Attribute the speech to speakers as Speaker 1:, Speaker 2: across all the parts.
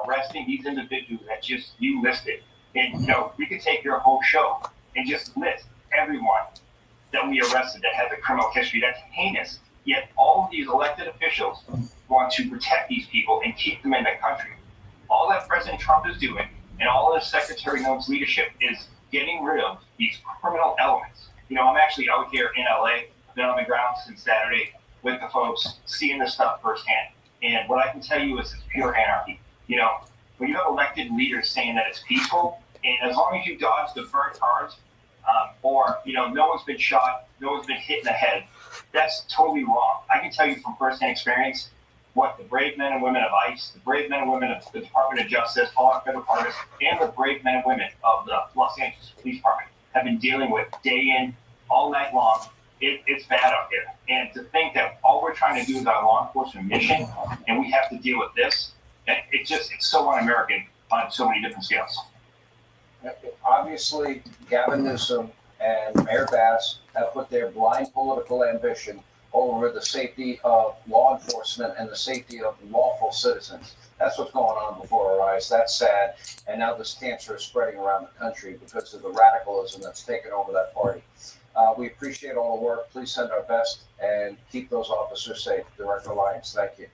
Speaker 1: arresting these individuals that just you listed. And we could take your whole show and just list everyone that we arrested that has a criminal history. That's heinous. Yet all of these elected officials want to protect these people and keep them in the country. All that President Trump is doing and all of his Secretary Notes leadership is getting rid of these criminal elements. I'm actually out here in LA, been on the ground since Saturday with the folks, seeing this stuff firsthand. And what I can tell you is it's pure anarchy. When you have elected leaders saying that it's peaceful, and as long as you dodge the burnt cars, or no one's been shot, no one's been hit in the head, that's totally wrong. I can tell you from firsthand experience what the brave men and women of ICE, the brave men and women of the Department of Justice, all our federal partners, and the brave men and women of the Los Angeles Police Department have been dealing with day in, all night long. It's bad out there. And to think that all we're trying to do is our law enforcement mission, and we have to deal with this, it's so un-American on so many different scales.
Speaker 2: Obviously, Gavin Newsom and Mayor Bass have put their blind political ambition over the safety of law enforcement and the safety of lawful citizens. That's what's going on before our eyes. That's sad. And now this cancer is spreading around the country because of the radicalism that's taken over that party. We appreciate all the work. Please send our best and keep those officers safe. Director Lyons, thank you.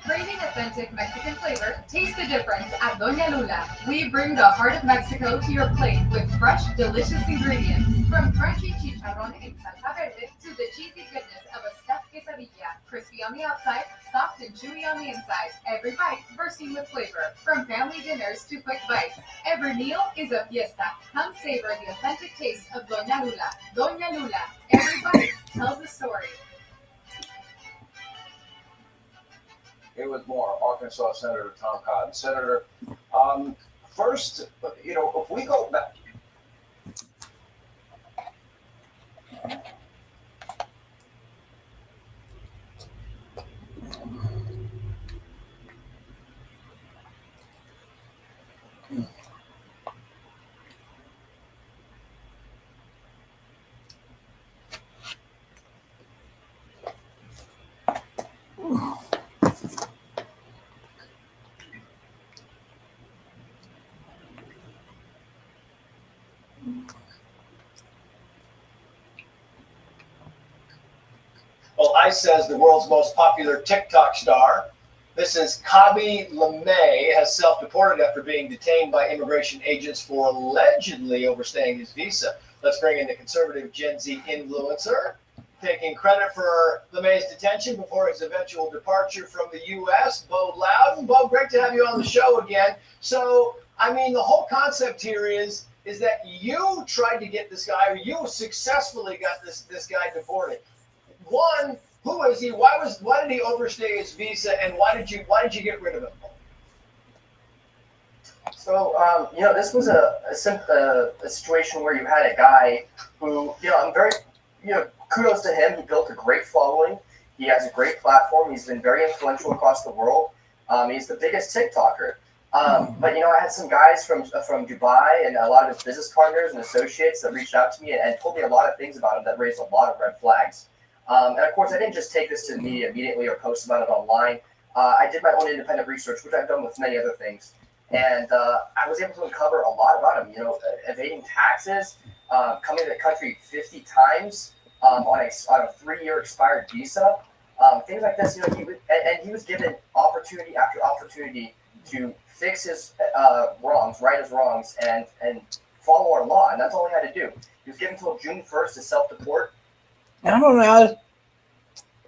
Speaker 3: Craving authentic Mexican flavor? Taste the difference at Doña Lula. We bring the heart of Mexico to your plate with fresh, delicious ingredients. From crunchy chicharrón and salsa verde to the cheesy goodness of a stuffed quesadilla. Crispy on the outside, soft and chewy on the inside. Every bite bursting with flavor. From family dinners to quick bites, every meal is a fiesta. Come savor the authentic taste of Doña Lula. Doña Lula. Every bite tells a story.
Speaker 2: Here with more, Arkansas Senator Tom Cotton. Senator, first, if we go back. Well, ICE says the world's most popular TikTok star. This is Kabi LeMay has self-deported after being detained by immigration agents for allegedly overstaying his visa. Let's bring in the conservative Gen Z influencer, taking credit for LeMay's detention before his eventual departure from the U.S., Bo Loudon. Bo, great to have you on the show again. So, the whole concept here is that you tried to get this guy, or you successfully got this guy deported. One, who is he? Why did he overstay his visa, and why did you get rid of him?
Speaker 4: So, this was a situation where you had a guy who, I'm very, kudos to him. He built a great following. He has a great platform. He's been very influential across the world. He's the biggest TikToker. But I had some guys from Dubai and a lot of his business partners and associates that reached out to me and told me a lot of things about him that raised a lot of red flags. And of course, I didn't just take this to the media immediately or post about it online. I did my own independent research, which I've done with many other things. And I was able to uncover a lot about him, evading taxes, coming to the country 50 times on a 3-year expired visa, things like this. He was given opportunity after opportunity to fix his wrongs, right his wrongs, and follow our law. And that's all he had to do. He was given until June 1st to self-deport.
Speaker 5: I don't know how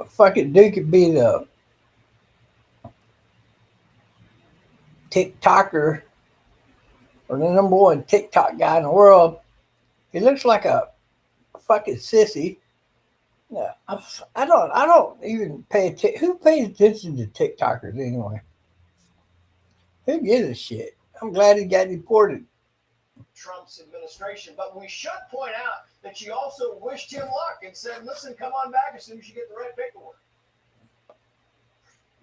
Speaker 5: a fucking dude could be the TikToker or the number one TikTok guy in the world. He looks like a fucking sissy. Yeah, I don't even pay attention. Who pays attention to TikTokers anyway? Who gives a shit? I'm glad he got deported.
Speaker 2: Trump's administration, but we should point out that she also wished him luck and said, listen, come on back as soon as you get the right paperwork.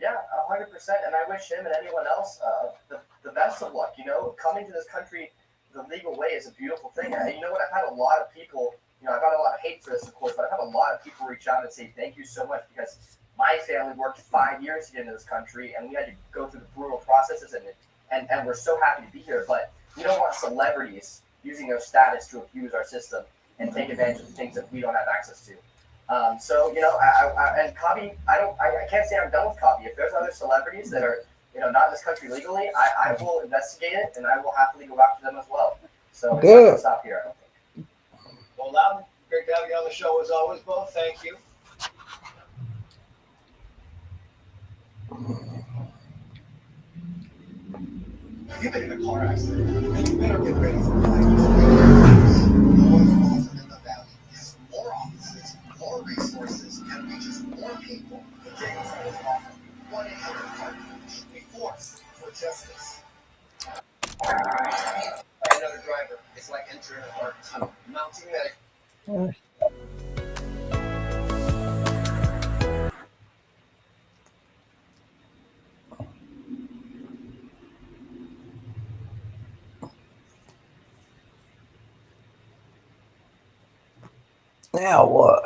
Speaker 4: Yeah, 100%. And I wish him and anyone else the best of luck. Coming to this country the legal way is a beautiful thing. And I've had a lot of people I got a lot of hate for this, of course, but I've had a lot of people reach out and say thank you so much because my family worked 5 years to get into this country, and we had to go through the brutal processes, and we're so happy to be here. But we don't want celebrities using their status to abuse our system and take advantage of the things that we don't have access to. So and Kabi, I can't say I'm done with Kabi. If there's other celebrities that are not in this country legally, I will investigate it and I will happily go after them as well. So it's not going to stop here.
Speaker 2: Well, Loudon, great to have you on the show as always, Bo. Thank you.
Speaker 6: Have you been in a car accident? Then you better get ready for more involvement in the valley has more offices, more resources, and reaches more people. The James is offer 1-800-PARTNER, a force for justice. By another driver, it's like entering a dark tunnel. Mounting medic.
Speaker 5: Now what?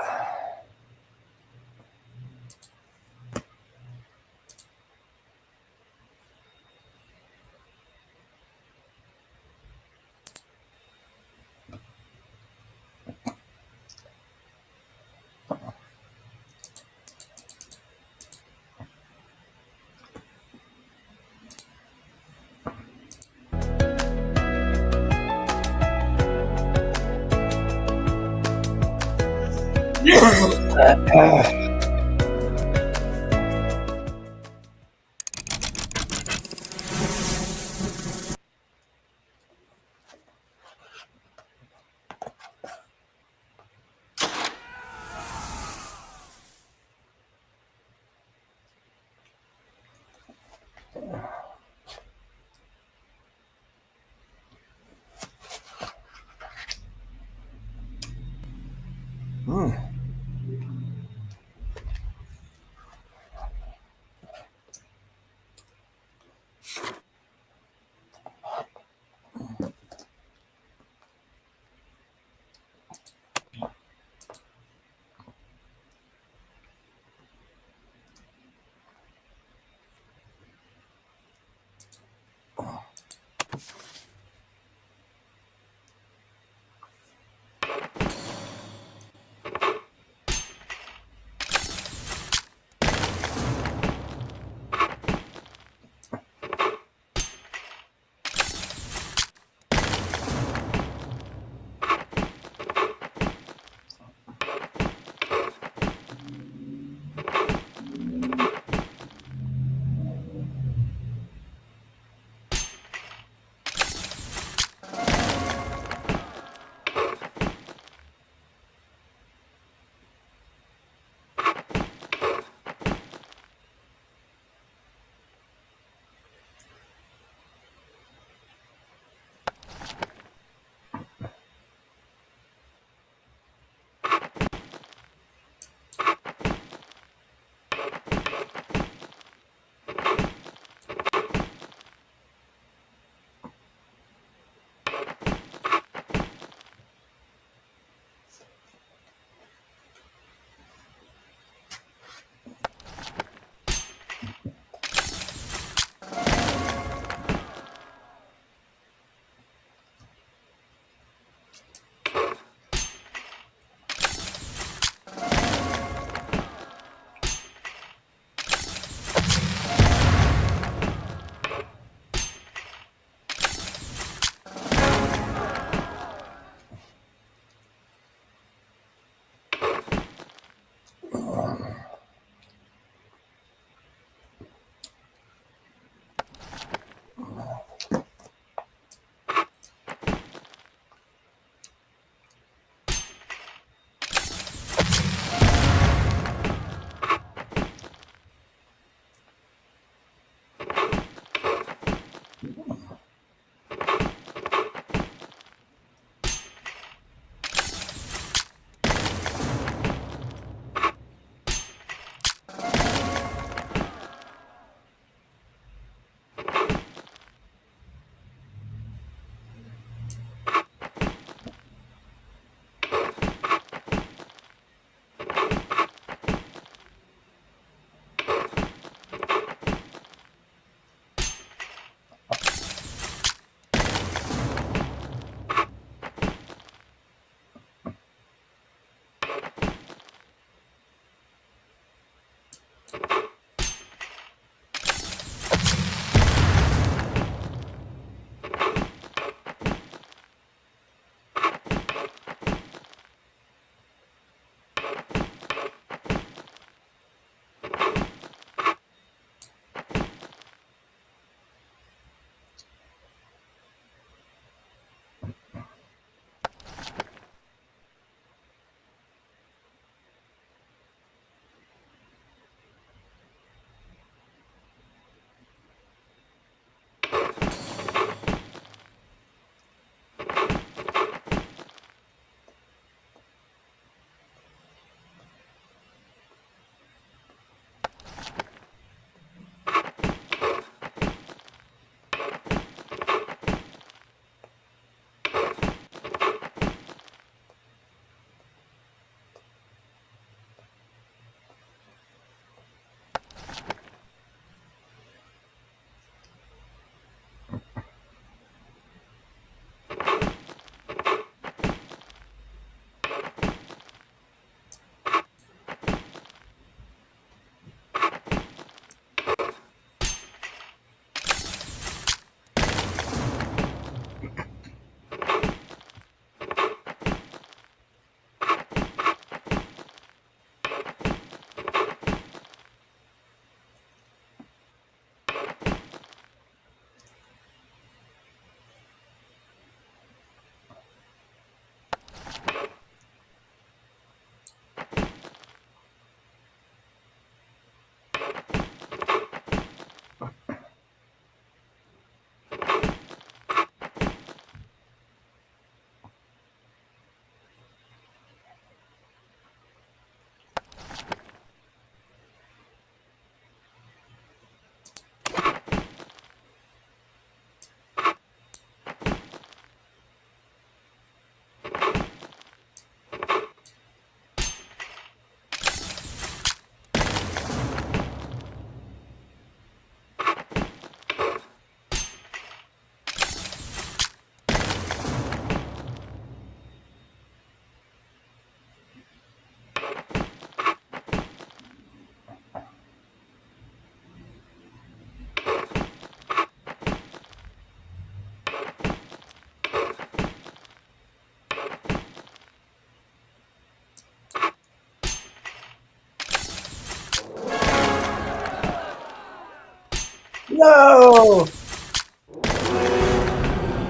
Speaker 5: No!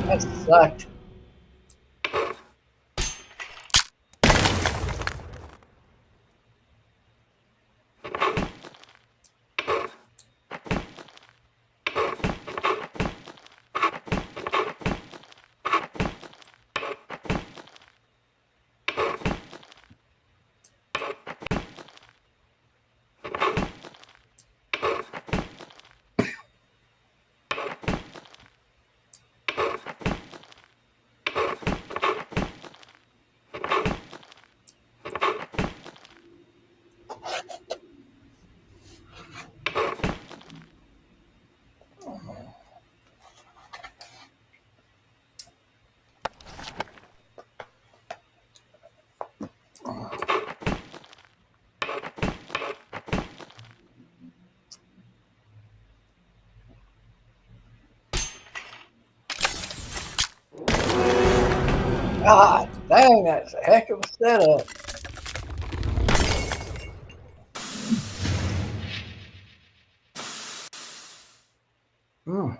Speaker 5: That sucked. God dang, that's a heck of a setup. Hmm.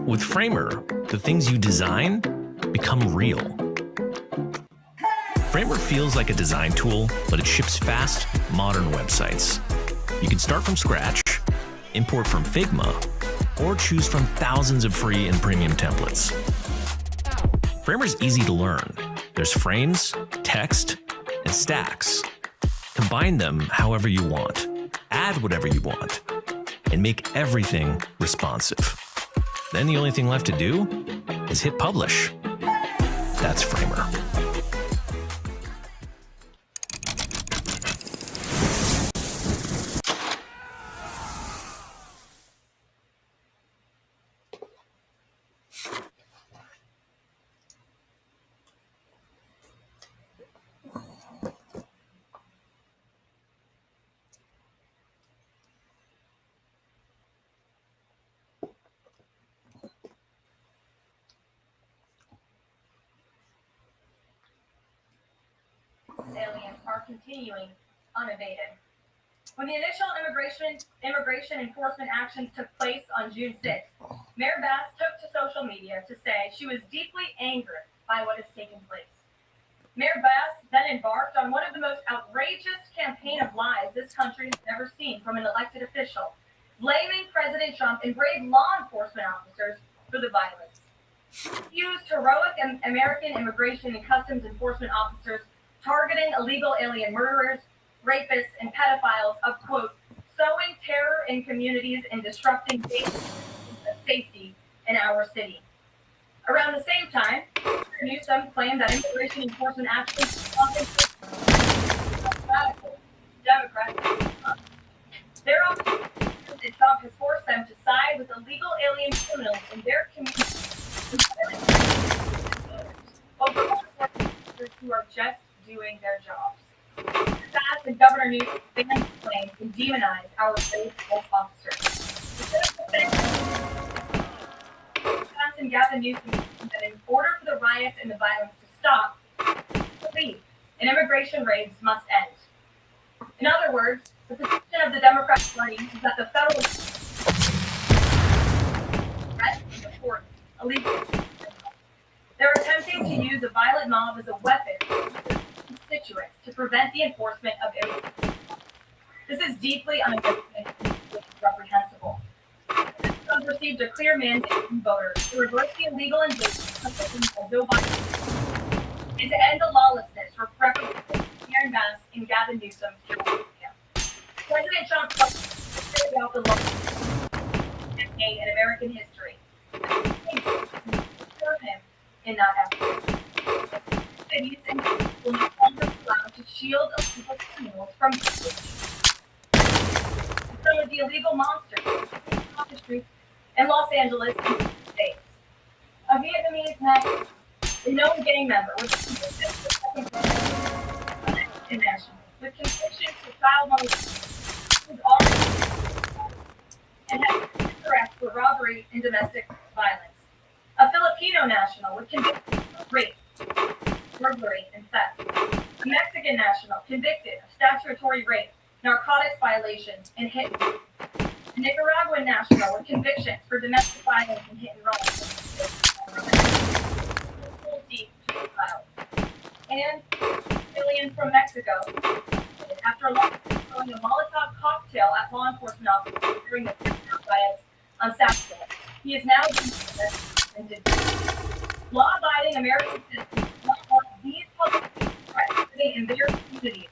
Speaker 7: With Framer, the things you design become real. Framer feels like a design tool, but it ships fast, modern websites. You can start from scratch, import from Figma, or choose from thousands of free and premium templates. Framer's easy to learn. There's frames, text, and stacks. Combine them however you want, add whatever you want, and make everything responsive. Then the only thing left to do is hit publish. That's Framer.
Speaker 8: Aliens are continuing unabated. When the initial immigration enforcement actions took place on June 6th, Mayor Bass took to social media to say she was deeply angered by what has taken place. Mayor Bass then embarked on one of the most outrageous campaign of lies this country has ever seen from an elected official, blaming President Trump and brave law enforcement officers for the violence. He used heroic American immigration and customs enforcement officers targeting illegal alien murderers, rapists, and pedophiles of, quote, sowing terror in communities and disrupting safety in our city. Around the same time, Newsom claimed that immigration enforcement actions radical Democrats. Their opposition that Trump has forced them to side with illegal alien criminals in their communities over officers who are just doing their jobs. Bass and Governor Newsom banned claims and demonized our brave health officers. Bass and Gavin Newsom that in order for the riots and the violence to stop, leave, and immigration raids must end. In other words, the position of the Democratic Party is that the federal threat and support illegal. They're attempting to use a violent mob as a weapon constituents to prevent the enforcement of immigration. This is deeply unacceptable and reprehensible. Trump received a clear mandate from voters to reverse the illegal invasion of Joe Biden and to end the lawlessness for Representatives Karen Bass and Gavin Newsom's California. President Trump talked about the lawlessness campaign in American history. Serve him in that effort. Cities and will no longer be allowed to shield illegal criminals from some of the illegal monsters off the streets in Los Angeles and the States. A Vietnamese national, a known gang member, was convicted of National, with convictions for child molestation, who's already and has been arrested for robbery and domestic violence. A Filipino national with convictions of rape, burglary, and theft. A Mexican national convicted of statutory rape, narcotics violations, and hit. A Nicaraguan national with convictions for domestic violence and hit and run. Cruelty to a child. And alien from Mexico, after throwing a Molotov cocktail at law enforcement officers during the riots on Saturday. He is now being arrested. Law-abiding American citizens must want these public threats living in their communities.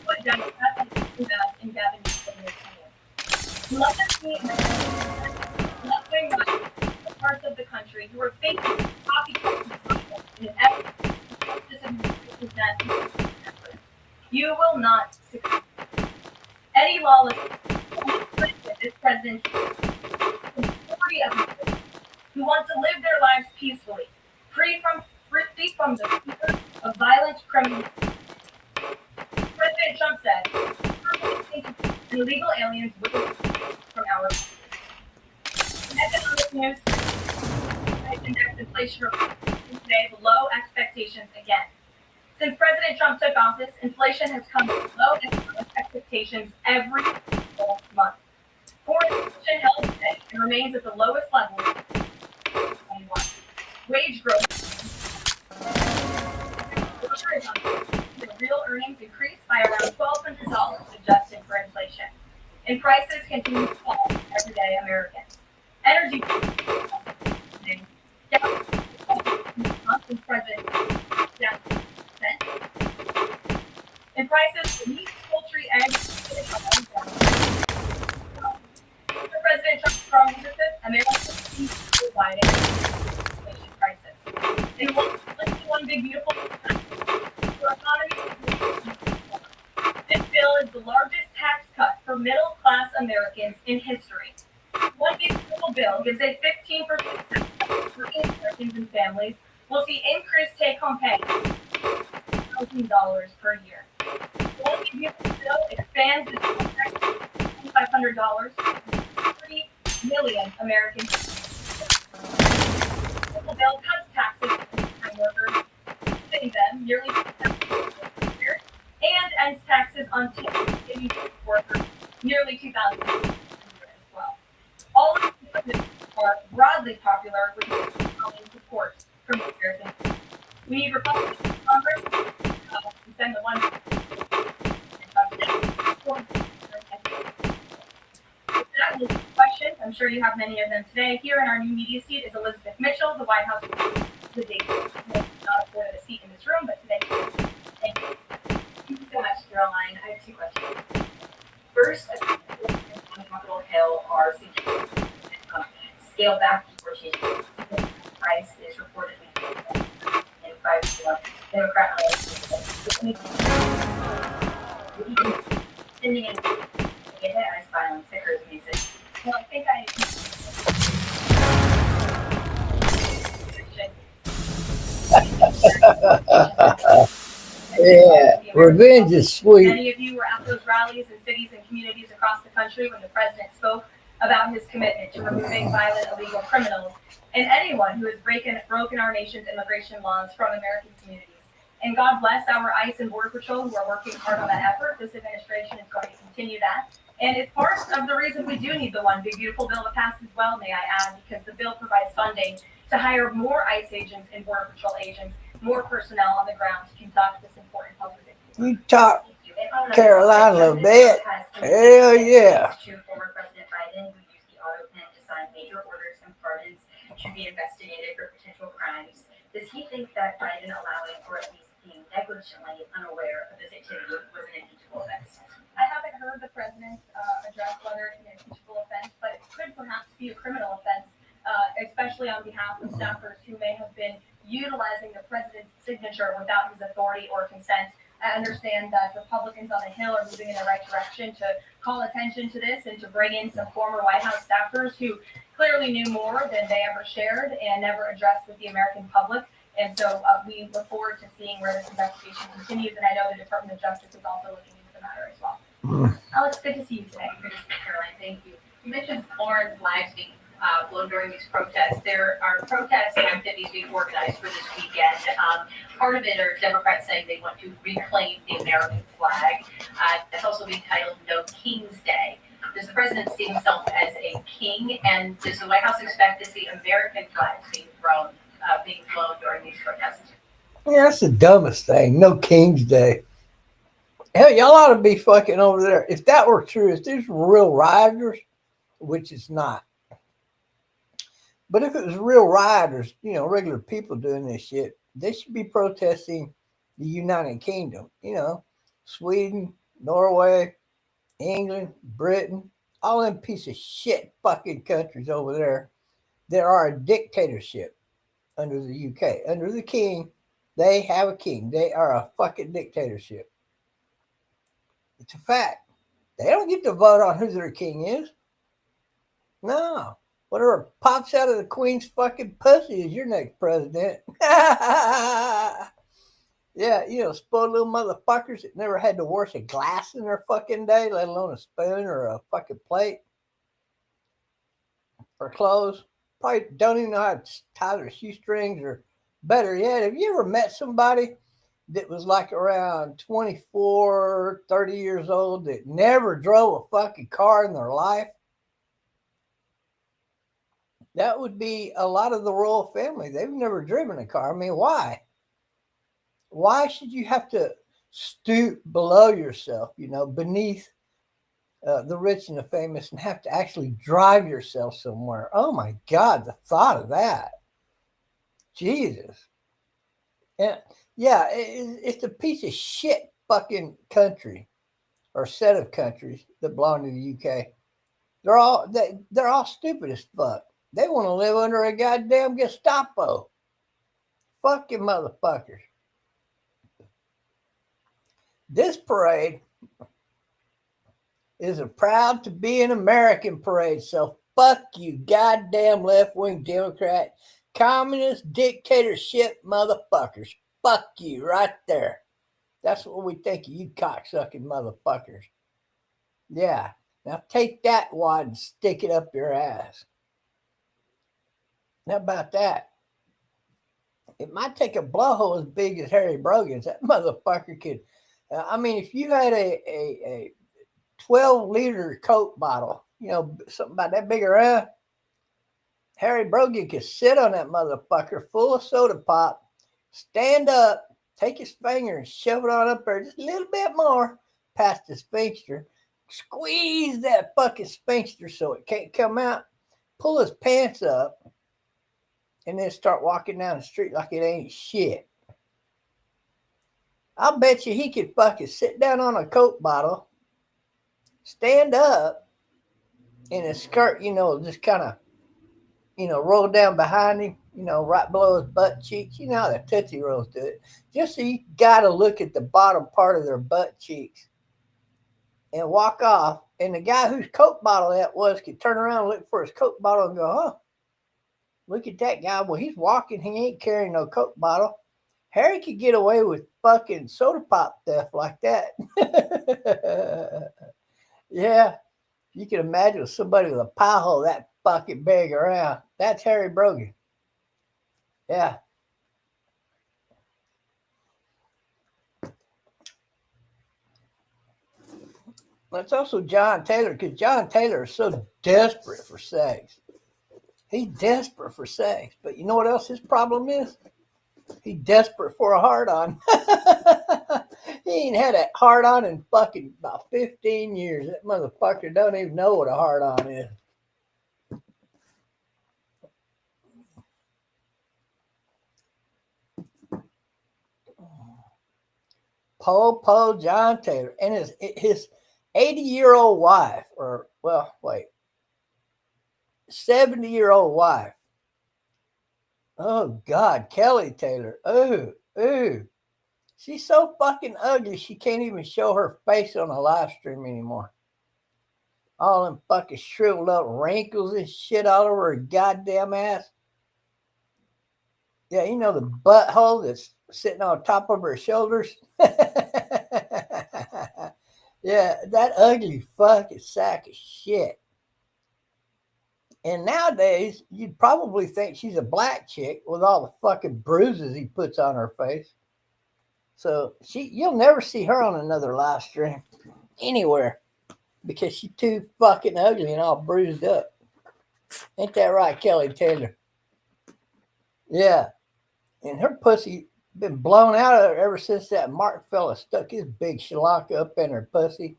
Speaker 8: What Democrats invest in Gavin Newsom's opinion. Let us see left-wing parts of the country who are facing copycat in an effort to justice administration's national efforts. You will not succeed. Any lawless is president the majority of people who want to live their lives peacefully, free from the fear of violent criminals. President Trump said, illegal aliens will from our country. In economic news, price index inflation today below expectations again. Since President Trump took office, inflation has come below expectations every single month. Core inflation held steady and remains at the lowest level in 2021. Wage growth. The real earnings increased by around $1,200 adjusted for inflation. And prices continue to fall for everyday Americans. Energy since President down 10%. And prices for meat, poultry, eggs, under President Trump's strong leadership, Americans keep providing inflation crisis. And one big beautiful for economy. This bill is the largest tax cut for middle-class Americans in history. One big beautiful bill gives a 15% tax cut for Americans and families will see increased take-home pay, $1,000 per year. One big beautiful bill expands the tax to $2,500 for 30 million Americans. The bill cuts taxes on full-time workers, giving them nearly $2,000 per year, and ends taxes on giving workers nearly $2,000 per year as well. All of these amendments are broadly popular with support from Americans. We need Republicans in Congress to send the one. With that, we'll take questions. I'm sure you have many of them today. Here in our new media seat is Elizabeth Mitchell, the White House today. Not afforded a seat in this room, but today. Thank you.
Speaker 9: Thank you so much, Caroline. I have two questions. First, on Capitol Hill are seeking scale back deportation. Price is reportedly in 5-1 Democrat sending in get hit as violence occurs in these cities.
Speaker 8: Well, I think
Speaker 5: Yeah, revenge is sweet.
Speaker 8: Many of you were at those rallies in cities and communities across the country when the president spoke about his commitment to removing violent illegal criminals and anyone who has broken our nation's immigration laws from American communities. And God bless our ICE and Border Patrol who are working hard on that effort. This administration is going to continue that. And it's part of the reason we do need the one big beautiful bill to pass as well, may I add, because the bill provides funding to hire more ICE agents and Border Patrol agents, more personnel on the ground to conduct this important public safety.
Speaker 5: You talk Caroline a little bit. Hell yeah.
Speaker 9: To former President Biden, who used the auto pen to sign major orders and pardons should be investigated for potential crimes. Does he think that Biden allowing, or at least being negligently unaware of this activity, was an impeachable offense?
Speaker 8: I haven't heard the president address whether it's an impeachable offense, but it could perhaps be a criminal offense, especially on behalf of staffers who may have been utilizing the president's signature without his authority or consent. I understand that Republicans on the Hill are moving in the right direction to call attention to this and to bring in some former White House staffers who clearly knew more than they ever shared and never addressed with the American public. And so we look forward to seeing where this investigation continues, and I know the Department of Justice is also looking into the matter as well. Alex, good to see you today.
Speaker 9: Good to see you, Caroline. Thank you. You mentioned foreign flags being blown during these protests. There are protests and activities being organized for this weekend. Part of it are Democrats saying they want to reclaim the American flag. It's also being titled No King's Day. Does the president see himself as a king, and does the White House expect to see American flags being flown during these protests?
Speaker 5: Yeah, that's the dumbest thing. No King's Day. Hell, y'all ought to be fucking over there. If that were true, if these were real rioters, which it's not. But if it was real rioters, regular people doing this shit, they should be protesting the United Kingdom. Sweden, Norway, England, Britain, all them piece of shit fucking countries over there that are a dictatorship under the UK. Under the king, they have a king. They are a fucking dictatorship. It's a fact. They don't get to vote on who their king is. No. Whatever pops out of the queen's fucking pussy is your next president. Yeah, spoiled little motherfuckers that never had to wash a glass in their fucking day, let alone a spoon or a fucking plate or clothes. Probably don't even know how to tie their shoestrings, or better yet, have you ever met somebody that was like around 24, 30 years old that never drove a fucking car in their life? That would be a lot of the royal family. They've never driven a car. I mean, why? Why should you have to stoop below yourself, beneath the rich and the famous, and have to actually drive yourself somewhere? Oh my God, the thought of that. Jesus. And yeah, it's a piece of shit fucking country or set of countries that belong to the UK. They're all stupid as fuck. They want to live under a goddamn Gestapo. Fucking motherfuckers. This parade is a proud to be an American parade. So fuck you, goddamn left-wing Democrat, communist dictatorship motherfuckers. Fuck you right there. That's what we think of you cocksucking motherfuckers. Yeah. Now take that wad and stick it up your ass. How about that? It might take a blowhole as big as Harry Brogan's. That motherfucker could. If you had a 12-liter Coke bottle, something about that big around, Harry Brogan could sit on that motherfucker full of soda pop, stand up, take his finger and shove it on up there just a little bit more past the sphincter, squeeze that fucking sphincter so it can't come out, pull his pants up, and then start walking down the street like it ain't shit. I'll bet you he could fucking sit down on a Coke bottle, stand up in his skirt, just kind of, roll down behind him, right below his butt cheeks. You know how the Tootsie Rolls do it. Just so you got to look at the bottom part of their butt cheeks and walk off. And the guy whose Coke bottle that was could turn around and look for his Coke bottle and go, huh? Look at that guy. Well, he's walking. He ain't carrying no Coke bottle. Harry could get away with fucking soda pop theft like that. Yeah. You can imagine somebody with a pie hole that fucking big around. That's Harry Brogan. Yeah. That's also John Taylor, because John Taylor is so desperate for sex. He's desperate for sex. But you know what else his problem is? He's desperate for a hard-on. He ain't had a hard-on in fucking about 15 years. That motherfucker don't even know what a hard-on is. Po John Taylor and his 80-year-old wife, 70-year-old wife. Oh God, Kelly Taylor. Ooh. She's so fucking ugly she can't even show her face on a live stream anymore. All them fucking shriveled up wrinkles and shit all over her goddamn ass. Yeah, you know the butthole that's sitting on top of her shoulders? Yeah, that ugly fucking sack of shit. And nowadays, you'd probably think she's a black chick with all the fucking bruises he puts on her face. So you'll never see her on another live stream anywhere because she's too fucking ugly and all bruised up. Ain't that right, Kelly Taylor? Yeah. And her pussy been blown out of her ever since that Mark fella stuck his big shalaka up in her pussy.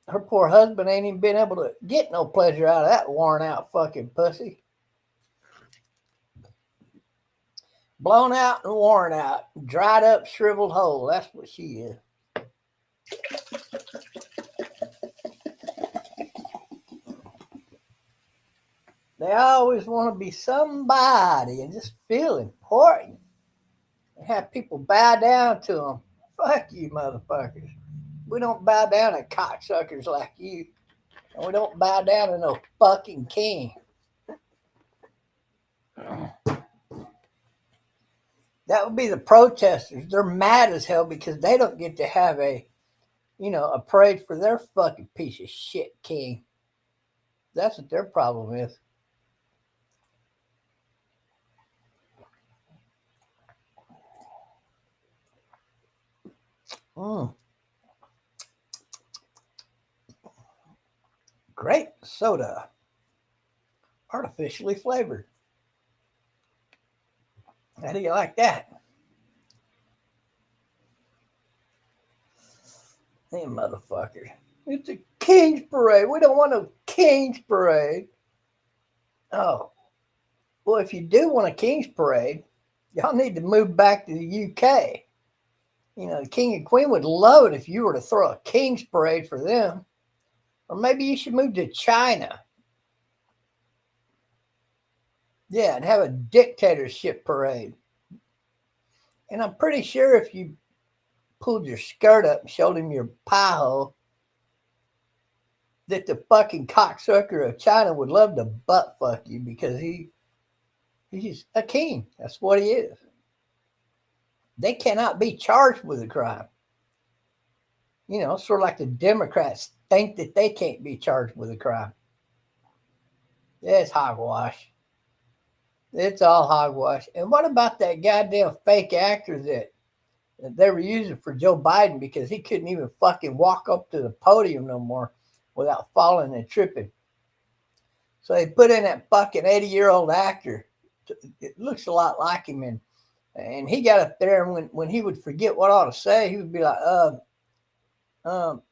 Speaker 5: Her poor husband ain't even been able to get no pleasure out of that worn out fucking pussy. Blown out and worn out. Dried up, shriveled hole. That's what she is. They always want to be somebody and just feel important. And have people bow down to them. Fuck you, motherfuckers. We don't bow down to cocksuckers like you. And we don't bow down to no fucking king. That would be the protesters. They're mad as hell because they don't get to have a parade for their fucking piece of shit king. That's what their problem is. Grape soda. Artificially flavored. How do you like that? Them motherfuckers. It's a King's Parade. We don't want no King's Parade. Oh. Well, if you do want a King's Parade, y'all need to move back to the UK. The King and Queen would love it if you were to throw a King's Parade for them. Or maybe you should move to China. Yeah, and have a dictatorship parade. And I'm pretty sure if you pulled your skirt up and showed him your pie hole, that the fucking cocksucker of China would love to butt fuck you because he's a king. That's what he is. They cannot be charged with a crime. Sort of like the Democrats think that they can't be charged with a crime. Yeah, it's hogwash. It's all hogwash. And what about that goddamn fake actor that they were using for Joe Biden because he couldn't even fucking walk up to the podium no more without falling and tripping? So they put in that fucking 80-year-old actor. It looks a lot like him. And he got up there, and when he would forget what all to say, he would be like, So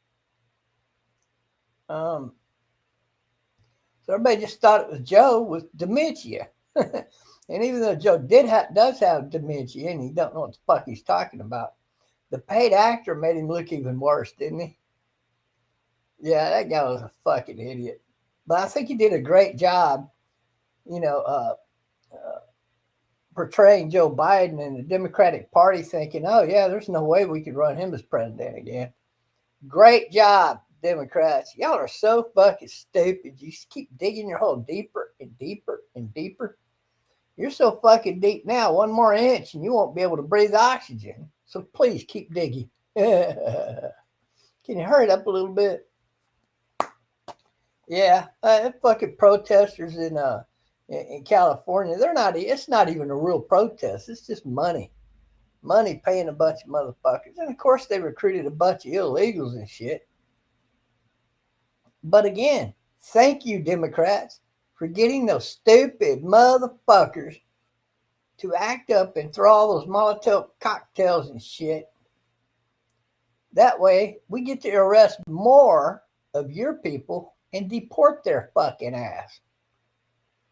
Speaker 5: everybody just thought it was Joe with dementia. And even though Joe does have dementia and he don't know what the fuck he's talking about, the paid actor made him look even worse, didn't he? Yeah, that guy was a fucking idiot. But I think he did a great job, portraying Joe Biden and the Democratic Party thinking, oh, yeah, there's no way we could run him as president again. Great job, Democrats. Y'all are so fucking stupid. You just keep digging your hole deeper and deeper and deeper. You're so fucking deep now, 1 more inch and you won't be able to breathe oxygen. So please keep digging. Can you hurry it up a little bit? Yeah, fucking protesters in California, it's not even a real protest. It's just money paying a bunch of motherfuckers. And of course they recruited a bunch of illegals and shit. But again, thank you, Democrats, for getting those stupid motherfuckers to act up and throw all those Molotov cocktails and shit. That way we get to arrest more of your people and deport their fucking ass.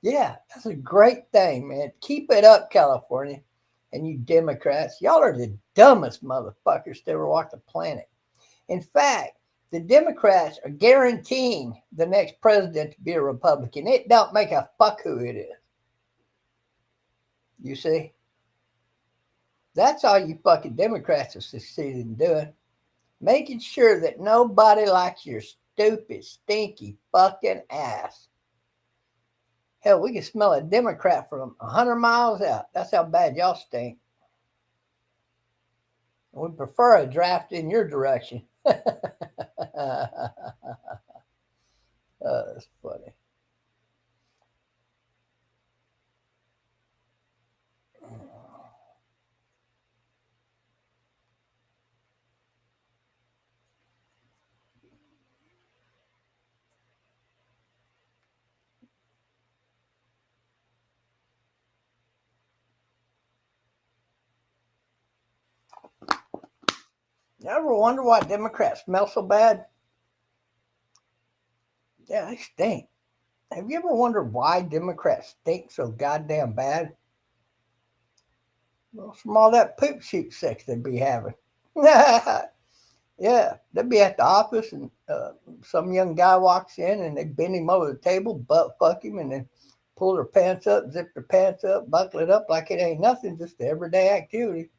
Speaker 5: Yeah, that's a great thing, man. Keep it up, California. And you Democrats, y'all are the dumbest motherfuckers to ever walk the planet. In fact, the Democrats are guaranteeing the next president to be a Republican. It don't make a fuck who it is. You see? That's all you fucking Democrats have succeeded in doing. Making sure that nobody likes your stupid, stinky fucking ass. Hell, we can smell a Democrat from 100 miles out. That's how bad y'all stink. We prefer a draft in your direction. That's funny. You ever wonder why Democrats smell so bad? Yeah, they stink. Have you ever wondered why Democrats stink so goddamn bad? Well, from all that poop shoot sex they'd be having. Yeah, they'd be at the office and some young guy walks in and they bend him over the table, butt fuck him, and then pull their pants up, zip their pants up, buckle it up like it ain't nothing, just everyday activity.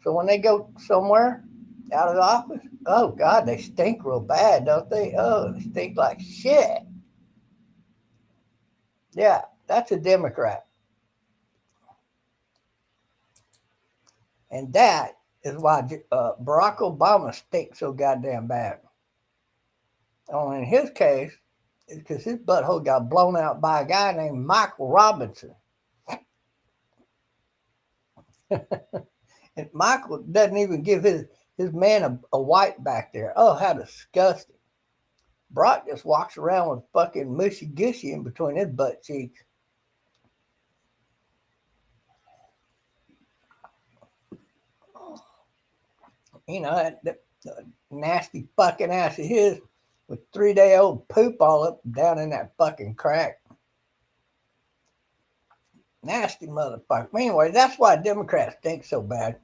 Speaker 5: So when they go somewhere out of the office, oh God, they stink real bad, don't they? Oh, they stink like shit. Yeah, that's a Democrat. And that is why Barack Obama stinks so goddamn bad. Only in his case, it's because his butthole got blown out by a guy named Michael Robinson. And Michael doesn't even give his man a wipe back there. Oh, how disgusting. Brock just walks around with fucking mushy gushy in between his butt cheeks. You know, that nasty fucking ass of his with 3-day-old poop all up down in that fucking crack. Nasty motherfucker. Anyway, that's why Democrats stink so bad.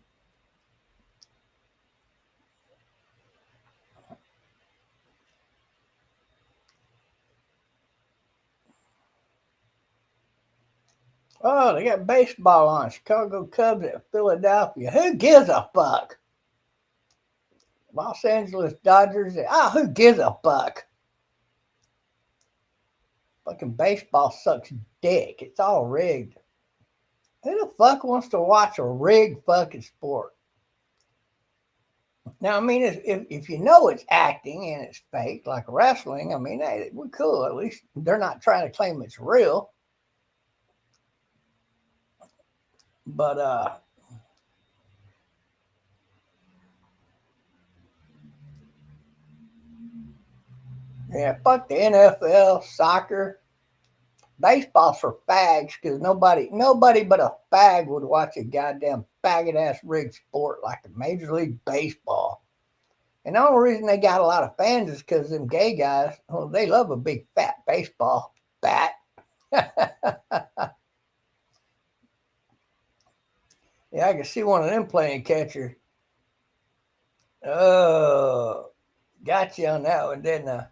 Speaker 5: Oh, they got baseball on. Chicago Cubs at Philadelphia. Who gives a fuck? Los Angeles Dodgers. Who gives a fuck? Fucking baseball sucks dick. It's all rigged. Who the fuck wants to watch a rigged fucking sport? Now, I mean, if you know it's acting and it's fake, like wrestling, I mean, hey, we're cool. At least they're not trying to claim it's real. But, yeah, fuck the NFL, soccer. Baseball's for fags because nobody but a fag would watch a goddamn faggot ass rigged sport like the Major League Baseball. And the only reason they got a lot of fans is because them gay guys, well, they love a big fat baseball bat. Yeah, I can see one of them playing catcher. Oh, got you on that one, didn't I?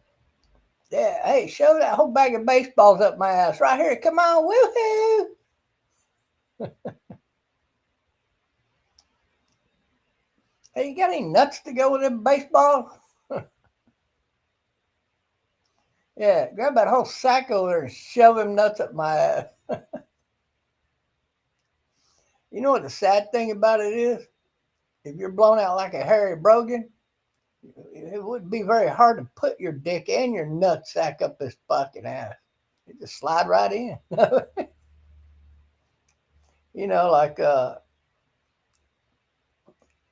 Speaker 5: Yeah, hey, shove that whole bag of baseballs up my ass right here. Come on, woohoo! Hey, you got any nuts to go with them baseballs? Yeah, grab that whole sack over there and shove them nuts up my ass. You know what the sad thing about it is? If you're blown out like a Harry Brogan, it would be very hard to put your dick and your nut sack up this fucking ass. You just slide right in. You know, like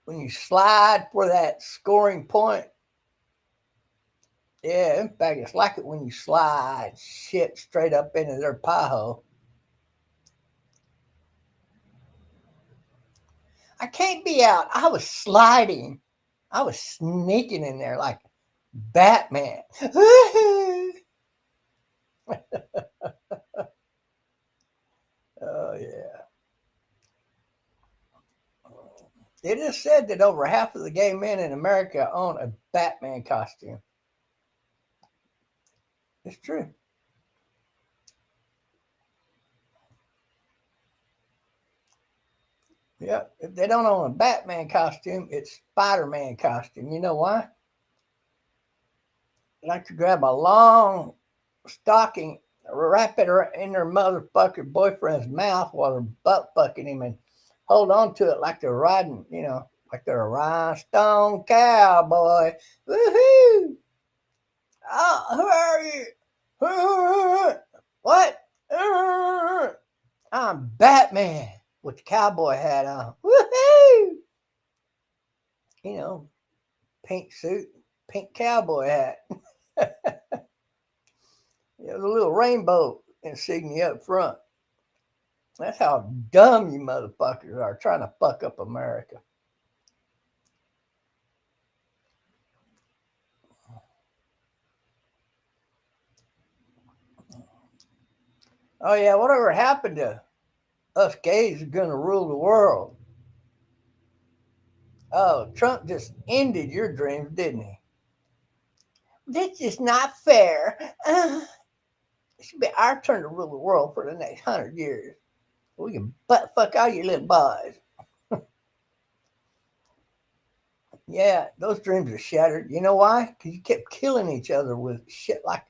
Speaker 5: when you slide for that scoring point. Yeah, in fact, it's like it when you slide shit straight up into their pie hole. I can't be out. I was sliding. I was sneaking in there like Batman. Oh, yeah. It is said that over half of the gay men in America own a Batman costume. It's true. Yeah, if they don't own a Batman costume, it's Spider-Man costume. You know why? They like to grab a long stocking wrap it in their motherfucker boyfriend's mouth while they're butt fucking him and hold on to it like they're riding, like they're a rhinestone cowboy. Woohoo! Oh, who are you? What? I'm Batman with the cowboy hat on. Woohoo! Pink suit, pink cowboy hat. The little rainbow insignia up front. That's how dumb you motherfuckers are trying to fuck up America. Oh yeah, whatever happened to us gays are gonna rule the world? Oh, Trump just ended your dreams, didn't he? This is not fair. It should be our turn to rule the world for the next 100 years. We can butt fuck all you little boys. Yeah, those dreams are shattered. You know why? Because you kept killing each other with shit like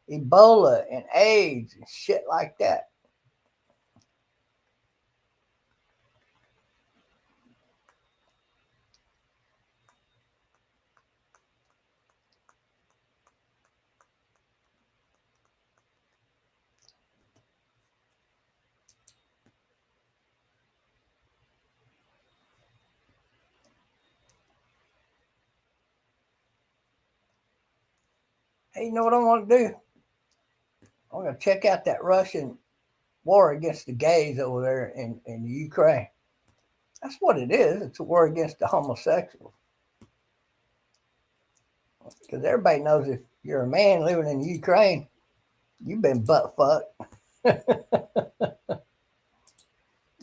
Speaker 5: Ebola and AIDS and shit like that. Hey, you know what I want to do? I'm going to check out that Russian war against the gays over there in Ukraine. That's what it is. It's a war against the homosexuals. Because everybody knows if you're a man living in Ukraine, you've been butt fucked.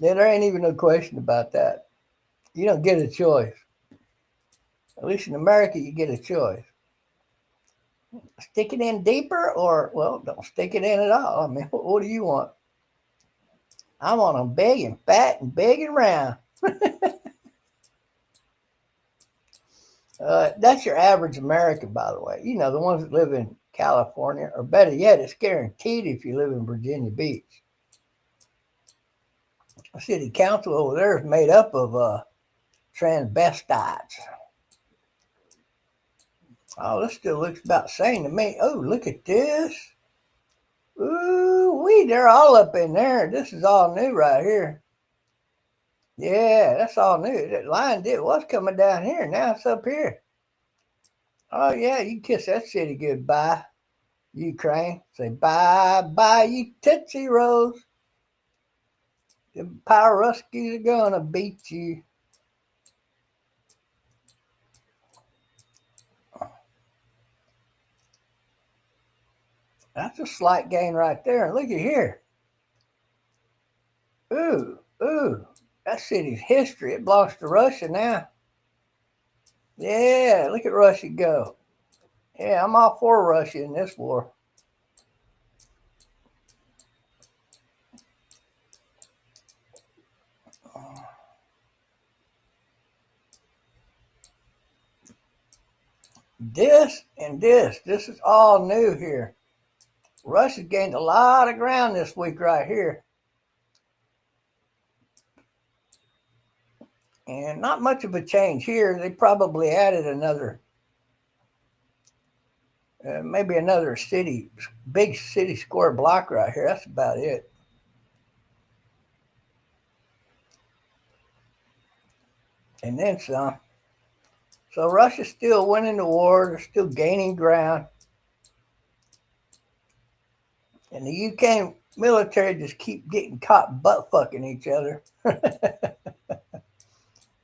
Speaker 5: Yeah, there ain't even no question about that. You don't get a choice. At least in America, you get a choice. Stick it in deeper or, well, don't stick it in at all. I mean, what do you want? I want them big and fat and big and round. That's your average American, by the way. The ones that live in California, or better yet, it's guaranteed if you live in Virginia Beach. The city council over there is made up of transvestites. Oh, this still looks about the same to me. Oh, look at this. Ooh, they're all up in there. This is all new right here. Yeah, that's all new. That line was coming down here. Now it's up here. Oh, yeah, you kiss that city goodbye, Ukraine. Say bye-bye, you Tootsie Rolls. The Power Ruskies are going to beat you. That's a slight gain right there. And look at here. Ooh. That city's history. It belongs to Russia now. Yeah, look at Russia go. Yeah, I'm all for Russia in this war. This is all new here. Russia gained a lot of ground this week right here. And not much of a change here. They probably added another, maybe another big city square block right here. That's about it. And then some. So Russia's still winning the war. They're still gaining ground. And the UK military just keep getting caught butt fucking each other.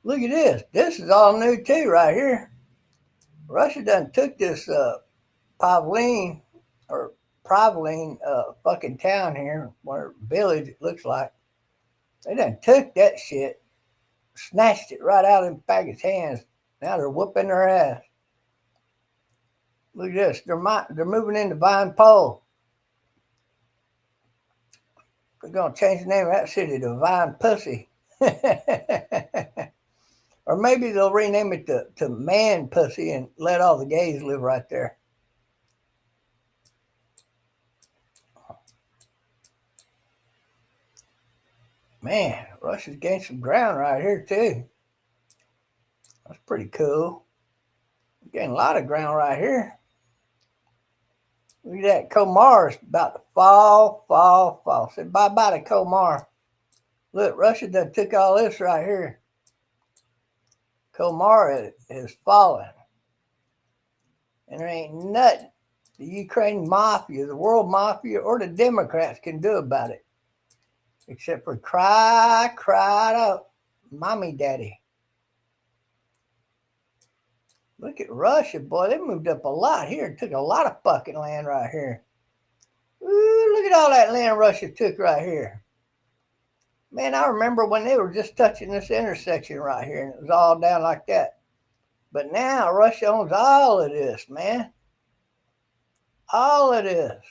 Speaker 5: Look at this. This is all new too right here. Russia done took this Pavline fucking town here, or village it looks like. They done took that shit, snatched it right out of them faggots' hands. Now they're whooping their ass. Look at this. They're moving into Vine Pole. They're going to change the name of that city to Vine Pussy. Or maybe they'll rename it to Man Pussy and let all the gays live right there. Man, Russia's gained some ground right here, too. That's pretty cool. Gained a lot of ground right here. Look at that. Komar's about to fall. Say bye-bye to Komar. Look, Russia done took all this right here. Komar is falling. And there ain't nothing the Ukraine mafia, the world mafia, or the Democrats can do about it. Except for cry out, mommy, daddy. Look at Russia, boy. They moved up a lot here. Took a lot of fucking land right here. Ooh, look at all that land Russia took right here. Man, I remember when they were just touching this intersection right here, and it was all down like that. But now Russia owns all of this, man. All of this.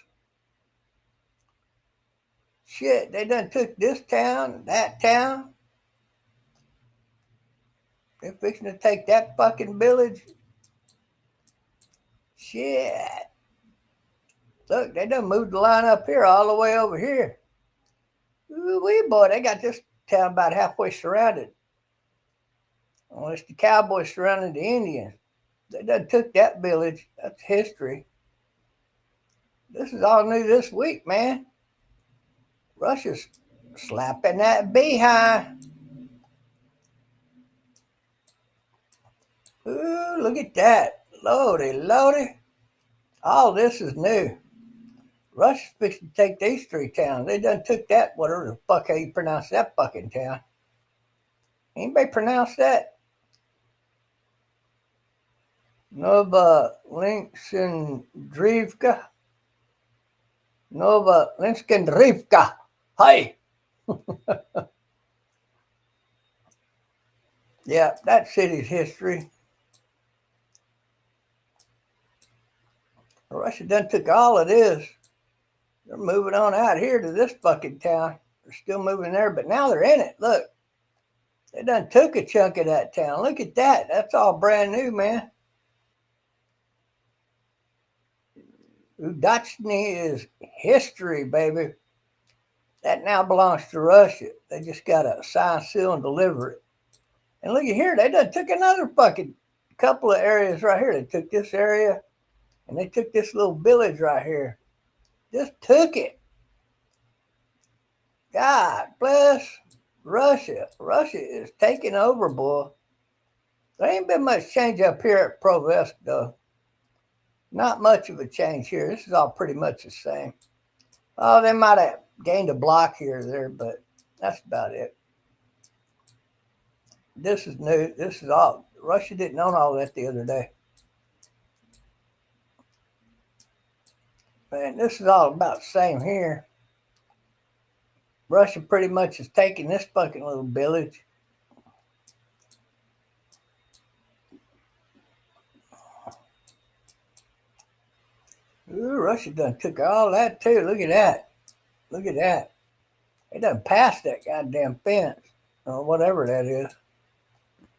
Speaker 5: Shit, they done took this town, that town. They're fixing to take that fucking village. Shit. Look, they done moved the line up here all the way over here. Ooh-wee, boy, they got this town about halfway surrounded. Well, it's the cowboys surrounding the Indians. They done took that village. That's history. This is all new this week, man. Russia's slapping that beehive. Ooh, look at that. Lordy. All this is new. Russia's fixing to take these three towns. They done took that, whatever the fuck how you pronounce that fucking town. Anybody pronounce that? Novolinskendrivka. Hi. Yeah, that city's history. Russia done took all of this. They're moving on out here to this fucking town. They're still moving there, but now they're in it. Look, they done took a chunk of that town. Look at that. That's all brand new, man. Udachny is history, baby. That now belongs to Russia. They just got to sign, seal, and deliver it. And look at here. They done took another fucking couple of areas right here. They took this area, and they took this little village right here. Just took it. God bless Russia. Russia is taking over, boy. There ain't been much change up here at Provesk, though. Not much of a change here. This is all pretty much the same. Oh, they might have gained a block here or there, but that's about it. This is new. This is all. Russia didn't own all that the other day. Man, this is all about the same here. Russia pretty much is taking this fucking little village. Ooh, Russia done took all that too. Look at that. Look at that. They done passed that goddamn fence or whatever that is.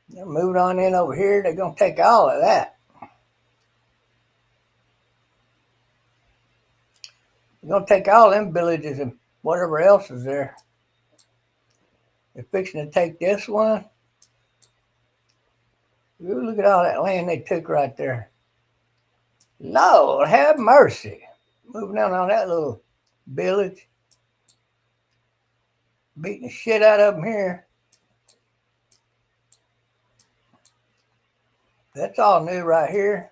Speaker 5: They're moving on in over here. They're going to take all of that. They're going to take all them villages and whatever else is there. They're fixing to take this one. Ooh, look at all that land they took right there. Lord, have mercy. Moving down on that little village. Beating the shit out of them here. That's all new right here.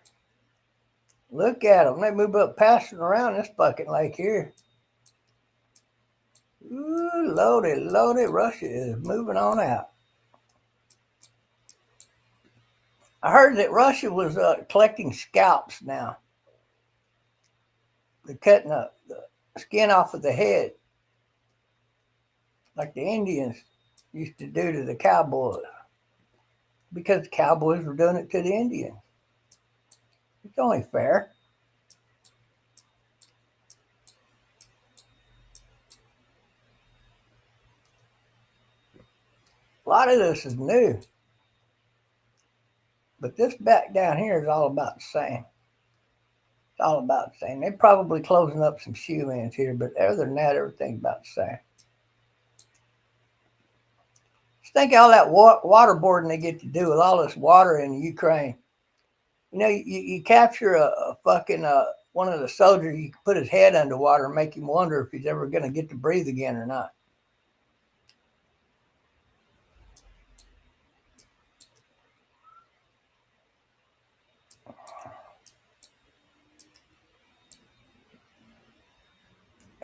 Speaker 5: Look at them. They move up passing around this fucking lake here. Ooh, lordy. Russia is moving on out. I heard that Russia was collecting scalps now. They're cutting the skin off of the head like the Indians used to do to the cowboys. Because the cowboys were doing it to the Indians. It's only fair. A lot of this is new. But this back down here is all about the same. It's all about the same. They're probably closing up some shoe ins here, but other than that, everything's about the same. think of all that waterboarding they get to do with all this water in Ukraine. You know, you capture a fucking one of the soldiers, you can put his head underwater and make him wonder if he's ever going to get to breathe again or not.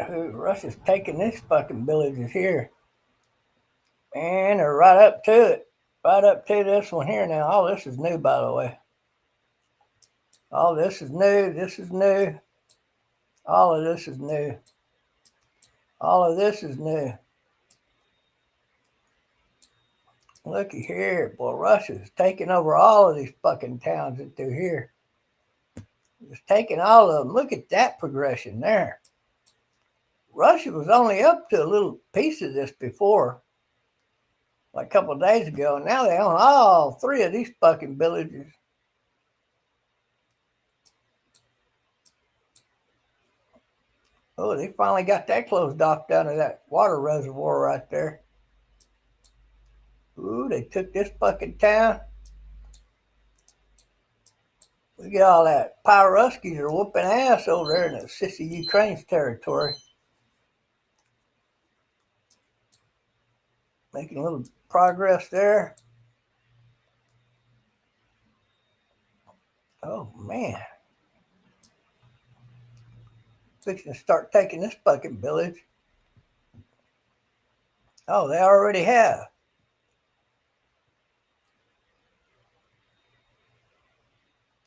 Speaker 5: Russia's taking this fucking villages here. And they're right up to it. Right up to this one here now. All this is new, by the way. All this is new. This is new. All of this is new. All of this is new. Looky here. Boy, Russia's taking over all of these fucking towns that they're here. It's taking all of them. Look at that progression there. Russia was only up to a little piece of this before, like a couple of days ago, and now they own all three of these fucking villages. Oh, they finally got that closed off down to that water reservoir right there. Ooh, they took this fucking town. Look at all that. Pyruskies are whooping ass over there in the sissy Ukraine's territory. Making a little progress there. Oh, man. Fixing to start taking this fucking village. Oh, they already have.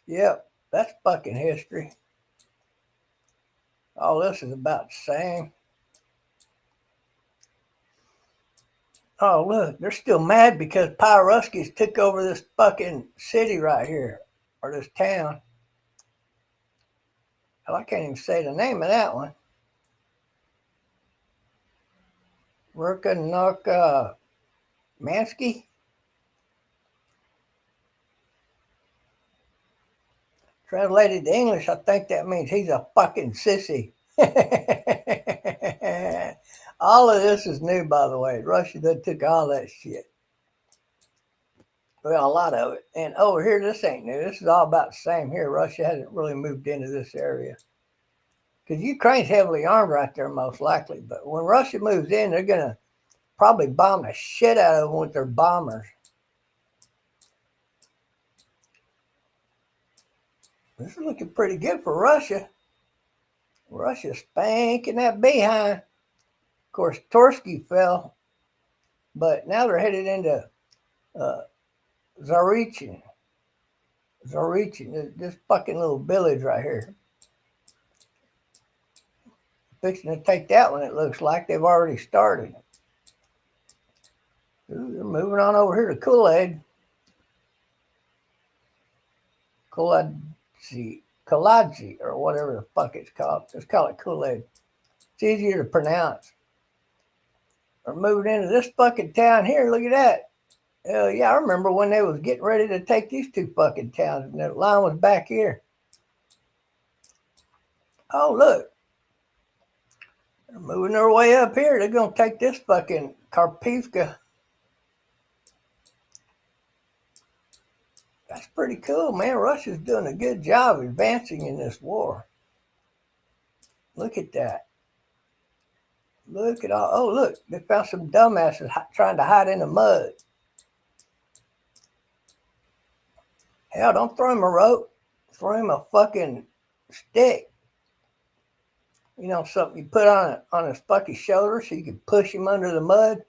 Speaker 5: Yep, that's fucking history. All this is about the same. Oh, look, they're still mad because Pyruskies took over this fucking city right here, or this town. Hell, I can't even say the name of that one. Verkhnok Mansky. Translated to English, I think that means he's a fucking sissy. All of this is new, by the way. Russia done took all that shit. Well, a lot of it. And over here, this ain't new. This is all about the same here. Russia hasn't really moved into this area. Because Ukraine's heavily armed right there, most likely. But when Russia moves in, they're going to probably bomb the shit out of them with their bombers. This is looking pretty good for Russia. Russia's spanking that behind. Of course, Torsky fell. But now they're headed into Zarichin. This fucking little village right here. Fixing to take that one, it looks like. They've already started. Ooh, they're moving on over here to Kool-Aid. Koladzi, or whatever the fuck it's called. Let's call it Kool-Aid. It's easier to pronounce. They're moving into this fucking town here. Look at that. Hell yeah, I remember when they was getting ready to take these two fucking towns, and the line was back here. Oh, look. They're moving their way up here. They're going to take this fucking Karpivka. That's pretty cool, man. Russia's doing a good job advancing in this war. Look at that. Look at all. Oh, look. They found some dumbasses trying to hide in the mud. Hell, don't throw him a rope. Throw him a fucking stick. You know, something you put on his fucking shoulder so you can push him under the mud.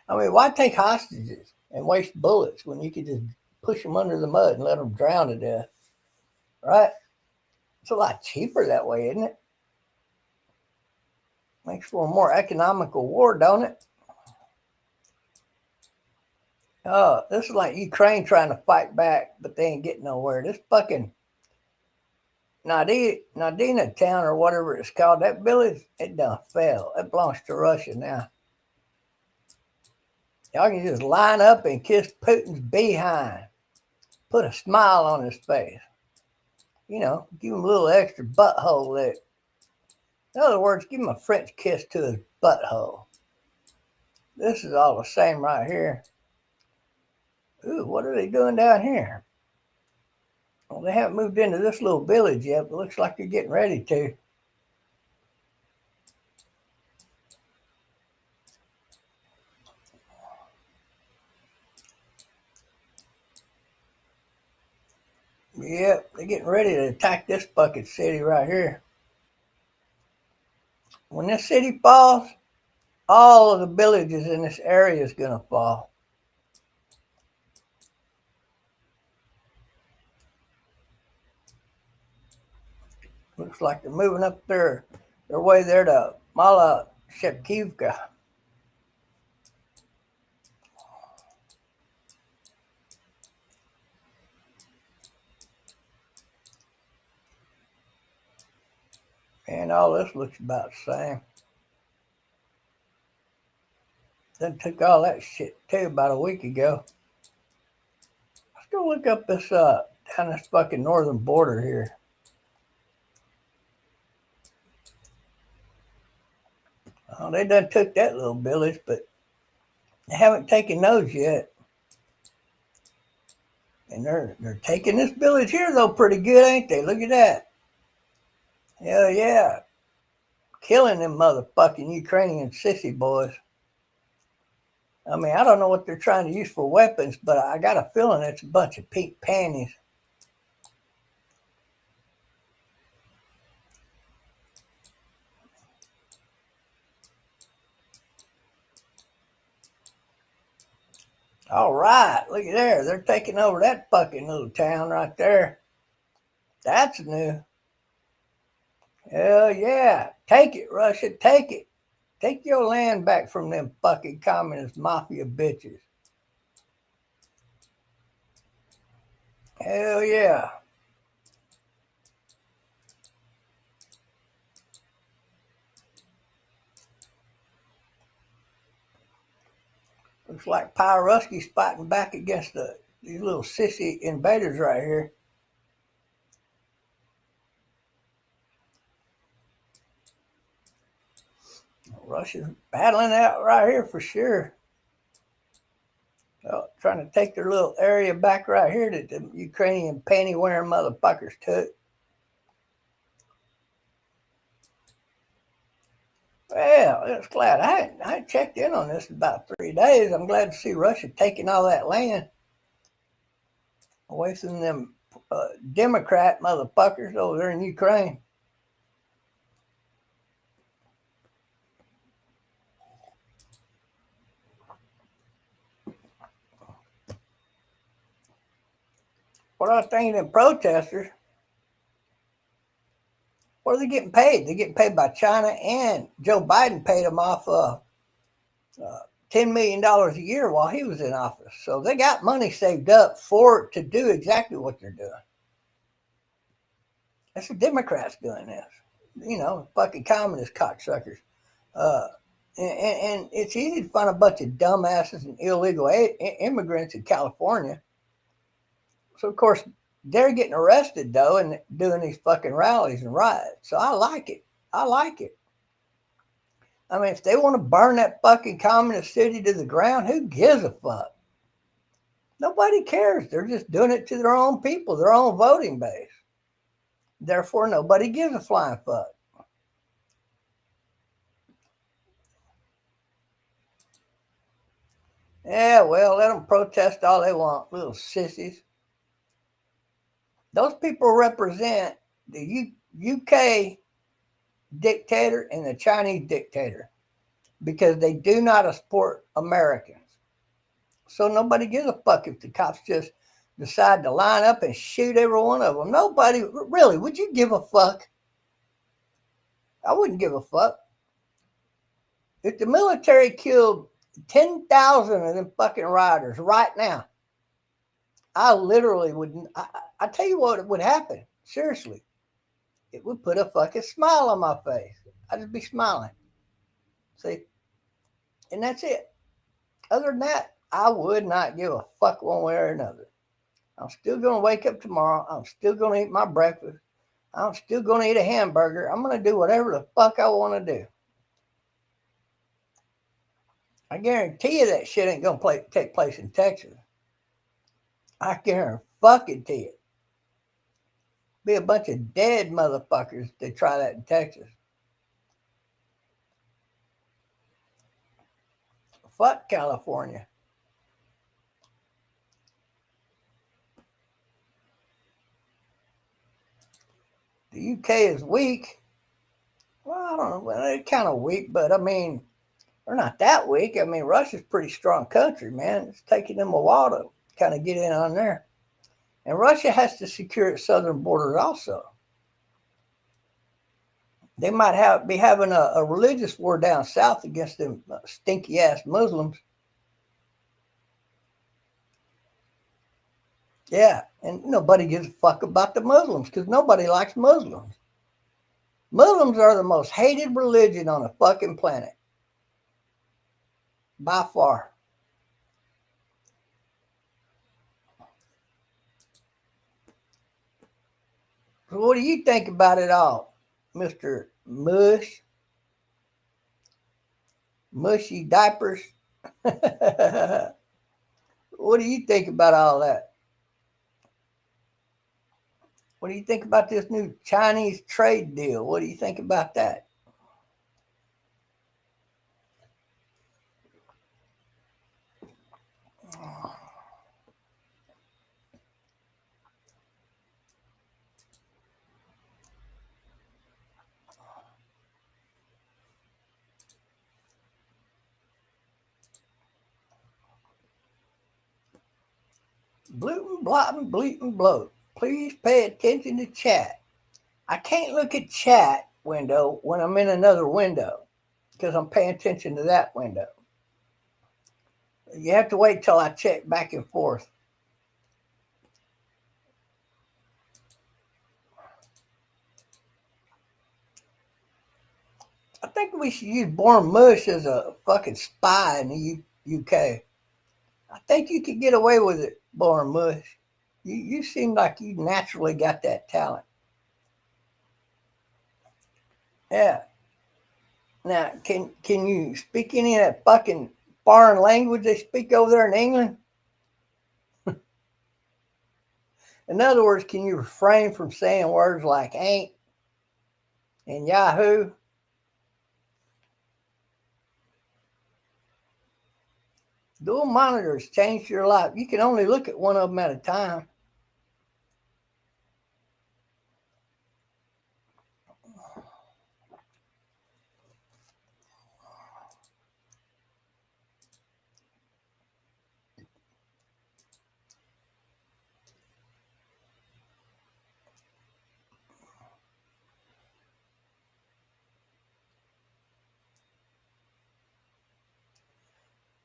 Speaker 5: I mean, why take hostages and waste bullets when you could just push them under the mud and let them drown to death? Right? It's a lot cheaper that way, isn't it? Makes for a more economical war, don't it? Oh, this is like Ukraine trying to fight back, but they ain't getting nowhere. This fucking Nadina town or whatever it's called, that village, it done fell. It belongs to Russia now. Y'all can just line up and kiss Putin's behind. Put a smile on his face. You know, give him a little extra butthole lick. In other words, give him a French kiss to his butthole. this is all the same right here. Ooh, what are they doing down here? Well, they haven't moved into this little village yet, but looks like they're getting ready to. Yep, they're getting ready to attack this bucket city right here. When this city falls, all of the villages in this area is going to fall. Looks like they're moving up their way there to Mala Shepkivka. And all this looks about the same. Then took all that shit too about a week ago. Let's go look up this down this fucking northern border here. Oh, they done took that little village, but they haven't taken those yet. And they're taking this village here though pretty good, ain't they? Look at that. Hell yeah. Killing them motherfucking Ukrainian sissy boys. I mean, I don't know what they're trying to use for weapons, but I got a feeling it's a bunch of pink panties. All right, look at there. They're taking over that fucking little town right there. That's new. Hell yeah. Take it, Russia. Take it. Take your land back from them fucking communist mafia bitches. Hell yeah. Looks like Pyruski's fighting back against these little sissy invaders right here. Russia's battling out right here for sure. Trying to take their little area back right here that the Ukrainian panty-wearing motherfuckers took. Well, it's glad I hadn't checked in on this in about 3 days. I'm glad to see Russia taking all that land away from them Democrat motherfuckers over there in Ukraine. What I think of them protesters, what are they getting paid? They're getting paid by China, and Joe Biden paid them off $10 million a year while he was in office. So they got money saved up to do exactly what they're doing. That's the Democrats doing this. You know, fucking communist cocksuckers. And it's easy to find a bunch of dumbasses and illegal immigrants in California. So, of course, they're getting arrested, though, and doing these fucking rallies and riots. So I like it. I like it. I mean, if they want to burn that fucking communist city to the ground, who gives a fuck? Nobody cares. They're just doing it to their own people, their own voting base. Therefore, nobody gives a flying fuck. Yeah, well, let them protest all they want, little sissies. Those people represent the UK dictator and the Chinese dictator because they do not support Americans. So nobody gives a fuck if the cops just decide to line up and shoot every one of them. Nobody, really, would you give a fuck? I wouldn't give a fuck. If the military killed 10,000 of them fucking rioters right now, I literally wouldn't. I tell you what would happen. Seriously. It would put a fucking smile on my face. I'd just be smiling. See? And that's it. Other than that, I would not give a fuck one way or another. I'm still going to wake up tomorrow. I'm still going to eat my breakfast. I'm still going to eat a hamburger. I'm going to do whatever the fuck I want to do. I guarantee you that shit ain't gonna take place in Texas. I guarantee it. Be a bunch of dead motherfuckers if they try that in Texas. Fuck California. The UK is weak. Well, I don't know. Well, they're kind of weak, but I mean, they're not that weak. I mean, Russia's a pretty strong country, man. It's taking them a while to kind of get in on there. And Russia has to secure its southern borders also. They might be having a religious war down south against them stinky ass Muslims. Yeah, and nobody gives a fuck about the Muslims because nobody likes Muslims. Muslims are the most hated religion on the fucking planet. By far. So what do you think about it all, Mr. Mush? Mushy diapers? What do you think about all that? What do you think about this new Chinese trade deal? What do you think about that? Blootin', blottin', bleatin', bloat. Please pay attention to chat. I can't look at chat window when I'm in another window because I'm paying attention to that window. You have to wait till I check back and forth. I think we should use Born Mush as a fucking spy in the UK. I think you could get away with it, Born Mush. You seem like you naturally got that talent. Yeah. Now, can you speak any of that fucking foreign language they speak over there in England? In other words, can you refrain from saying words like ain't and Yahoo? Dual monitors changed your life. You can only look at one of them at a time.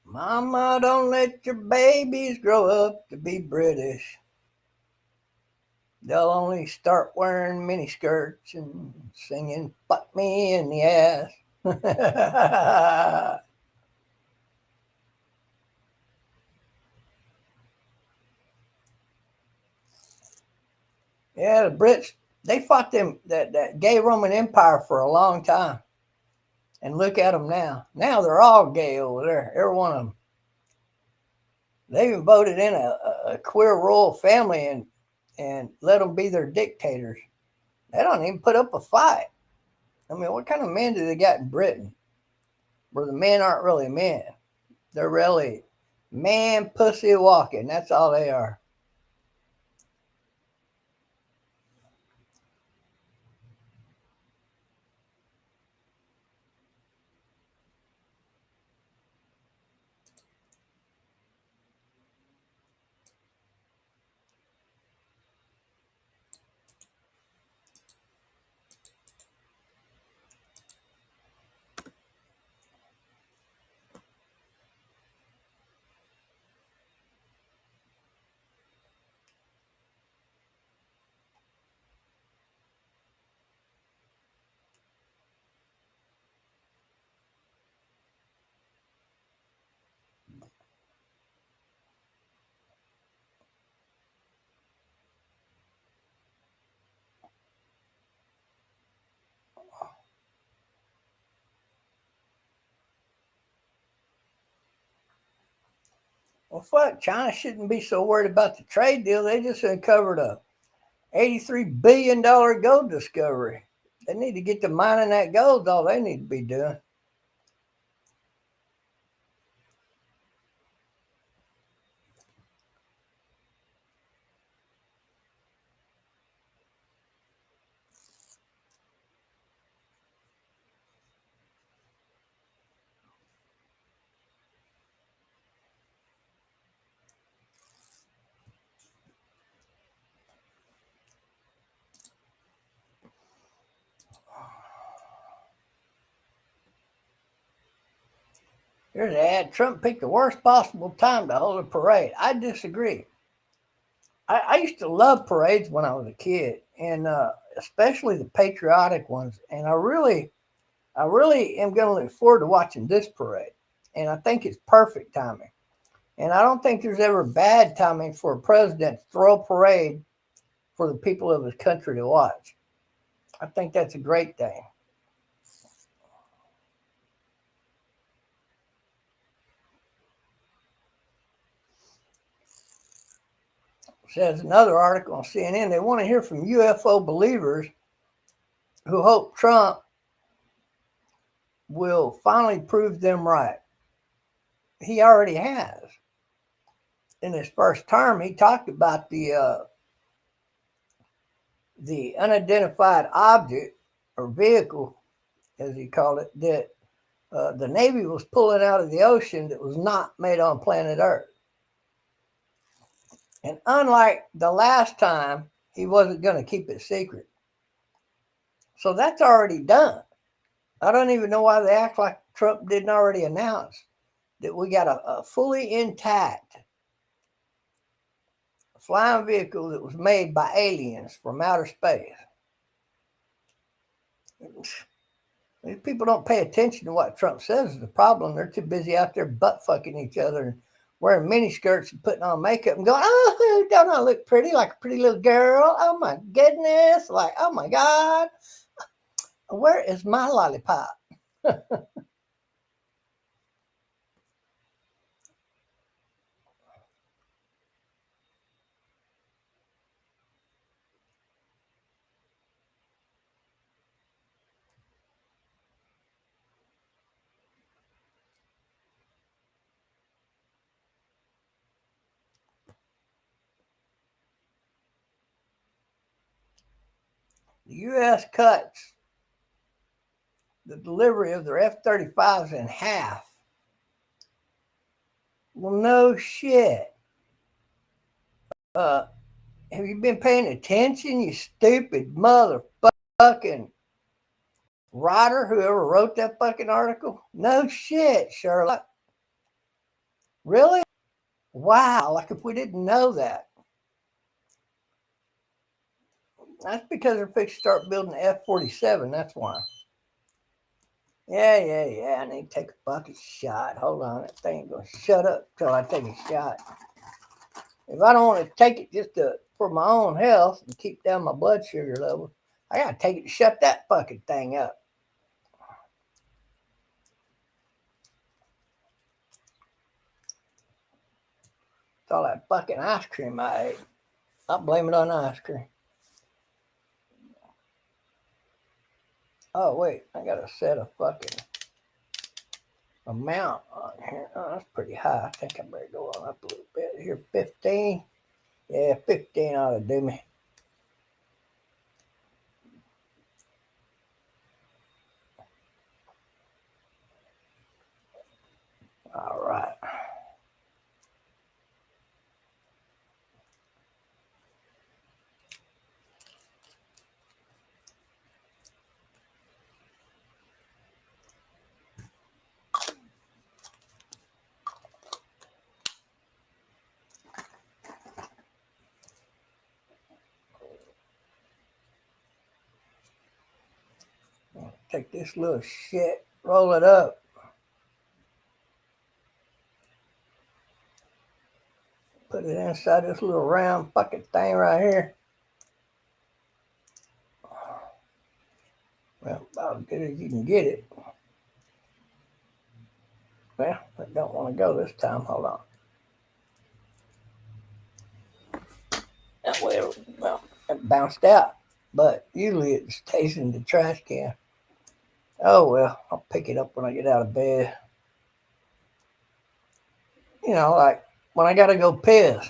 Speaker 5: Mama, don't let your babies grow up to be British. They'll only start wearing mini skirts and singing "Fuck me in the ass." Yeah, the Brits, they fought that gay Roman Empire for a long time. And look at them now. Now they're all gay over there, every one of them. They even voted in a queer royal family and let them be their dictators. They don't even put up a fight. I mean, what kind of men do they got in Britain where the men aren't really men? They're really man pussy walking. That's all they are. Well, fuck, China shouldn't be so worried about the trade deal. They just uncovered a $83 billion gold discovery. They need to get to mining that gold. All they need to be doing. Here's an ad. Trump picked the worst possible time to hold a parade. I disagree. I used to love parades when I was a kid, and especially the patriotic ones. And I really am going to look forward to watching this parade. And I think it's perfect timing. And I don't think there's ever bad timing for a president to throw a parade for the people of his country to watch. I think that's a great thing. Says another article on CNN, they want to hear from UFO believers who hope Trump will finally prove them right. He already has. In his first term, he talked about the unidentified object or vehicle, as he called it, that the Navy was pulling out of the ocean that was not made on planet Earth. And unlike the last time, he wasn't going to keep it secret. So that's already done. I don't even know why they act like Trump didn't already announce that we got a fully intact flying vehicle that was made by aliens from outer space. These people don't pay attention to what Trump says is the problem. They're too busy out there butt fucking each other and wearing mini skirts and putting on makeup and going, oh, don't I look pretty like a pretty little girl? Oh my goodness. Like, oh my God. Where is my lollipop? The U.S. cuts the delivery of their F-35s in half. Well, no shit. Have you been paying attention, you stupid motherfucking writer, whoever wrote that fucking article? No shit, Sherlock. Really? Wow, like if we didn't know that. That's because they're fixing to start building the F-47, that's why. Yeah, I need to take a fucking shot. Hold on, that thing ain't gonna shut up till I take a shot. If I don't want to take it just for my own health and keep down my blood sugar level, I gotta take it to shut that fucking thing up. It's all that fucking ice cream I ate. I blame it on ice cream. Oh wait, I gotta set a fucking amount on here. Oh, that's pretty high. I think I better go on up a little bit here. 15. Yeah, 15 ought to do me. All right. Take this little shit, roll it up. Put it inside this little round fucking thing right here. Well, about as good as you can get it. Well, I don't want to go this time. Hold on. It bounced out. But usually it stays in the trash can. Oh well, I'll pick it up when I get out of bed. Like when I gotta go piss.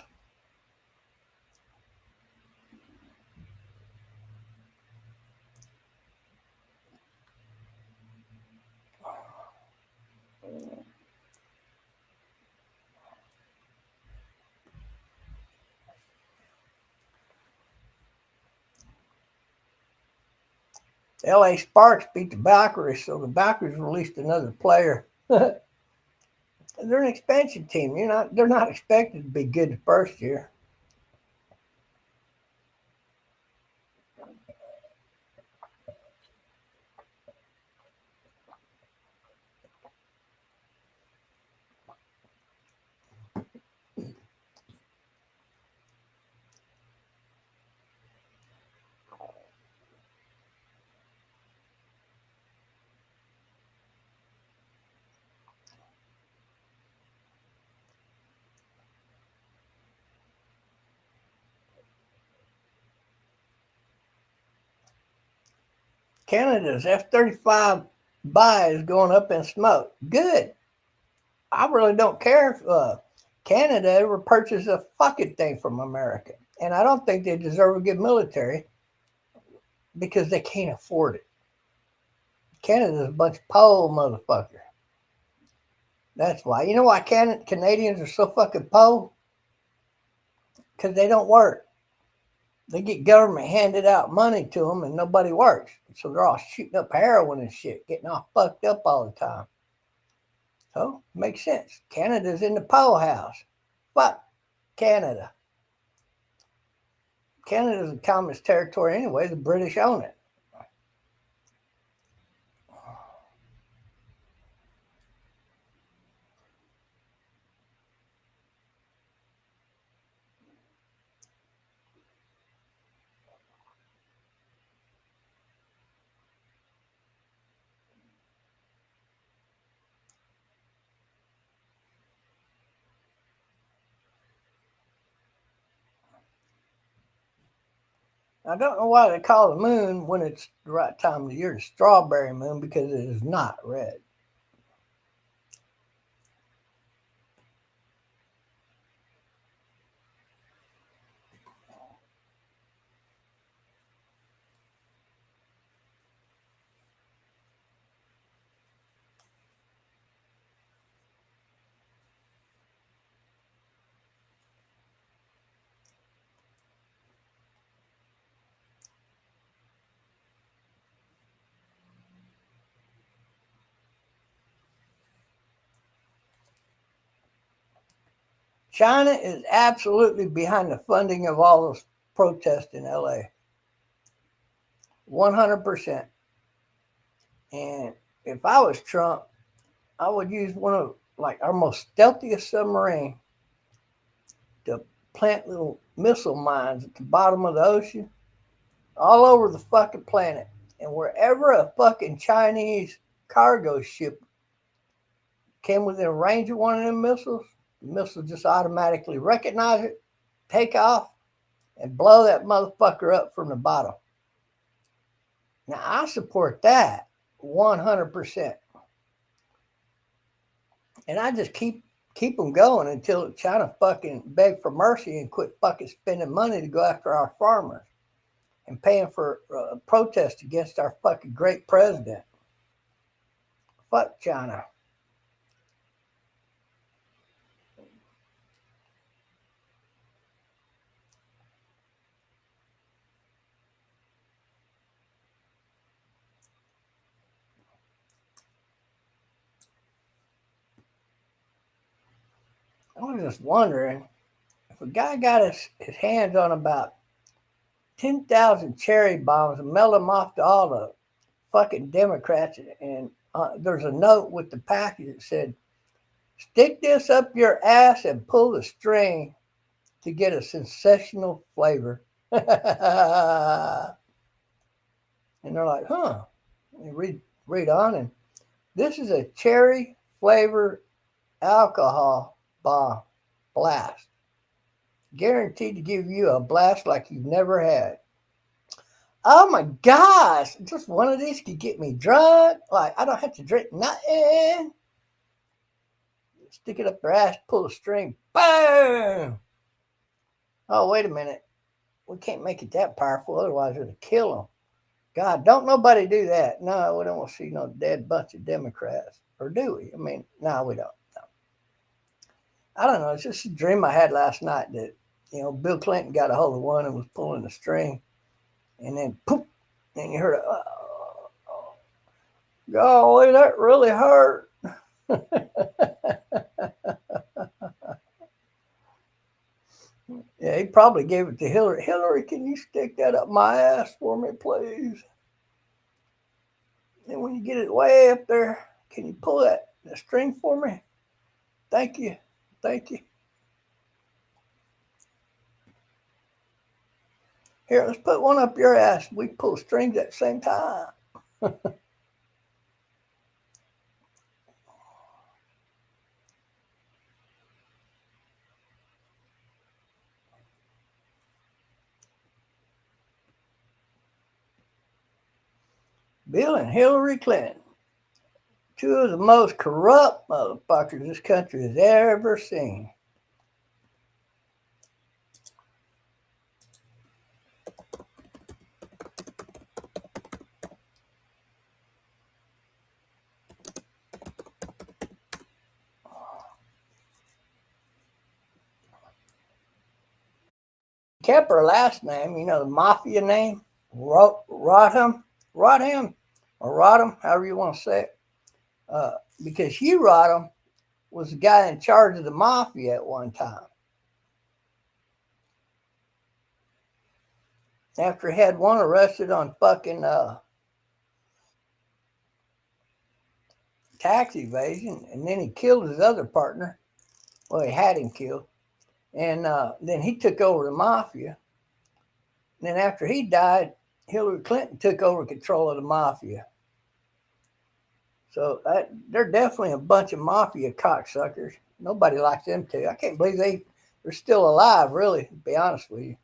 Speaker 5: LA Sparks beat the Valkyries, so the Valkyries released another player. They're an expansion team. They're not expected to be good the first year. Canada's F-35 buy is going up in smoke. Good. I really don't care if Canada ever purchases a fucking thing from America. And I don't think they deserve a good military because they can't afford it. Canada's a bunch of pole motherfuckers. That's why. You know why Canadians are so fucking pole? Because they don't work. They get government handed out money to them and nobody works. So they're all shooting up heroin and shit, getting all fucked up all the time. So, makes sense. Canada's in the pole house. Fuck Canada. Canada's a communist territory anyway. The British own it. I don't know why they call the moon when it's the right time of the year the strawberry moon, because it is not red. China is absolutely behind the funding of all those protests in LA. 100%. And if I was Trump, I would use one of our most stealthiest submarine to plant little missile mines at the bottom of the ocean all over the fucking planet. And wherever a fucking Chinese cargo ship came within range of one of them missiles, the missile just automatically recognize it, take off, and blow that motherfucker up from the bottom. Now, I support that 100%. And I just keep them going until China fucking beg for mercy and quit fucking spending money to go after our farmers and paying for protest against our fucking great president. Fuck China. I was just wondering if a guy got his hands on about 10,000 cherry bombs and mailed them off to all the fucking Democrats, and there's a note with the package that said, "Stick this up your ass and pull the string to get a sensational flavor." And they're like, huh. And read on, and this is a cherry flavor alcohol bomb blast, guaranteed to give you a blast like you've never had. Oh my gosh, just one of these could get me drunk. Like, I don't have to drink nothing. Stick it up their ass, pull the string, boom. Oh, wait a minute. We can't make it that powerful, otherwise it'll kill them. God, don't nobody do that. No, we don't want to see no dead bunch of Democrats. Or do we? I mean, no, we don't. No. I don't know. It's just a dream I had last night that, Bill Clinton got a hold of one and was pulling the string. And then, poof, and you heard golly, that really hurt. Yeah, he probably gave it to Hillary. Hillary, can you stick that up my ass for me, please? And when you get it way up there, can you pull the string for me? Thank you. Thank you. Here, let's put one up your ass. We pull strings at the same time. Bill and Hillary Clinton, two of the most corrupt motherfuckers this country has ever seen. Kept her last name, the mafia name, Rodham, however you want to say it, because Hugh Rodham was the guy in charge of the mafia at one time. After he had one arrested on fucking tax evasion, and then he killed his other partner. Well, he had him killed. And then he took over the mafia. And then after he died, Hillary Clinton took over control of the mafia. So they're definitely a bunch of mafia cocksuckers. Nobody likes them too. I can't believe they're still alive, really, to be honest with you.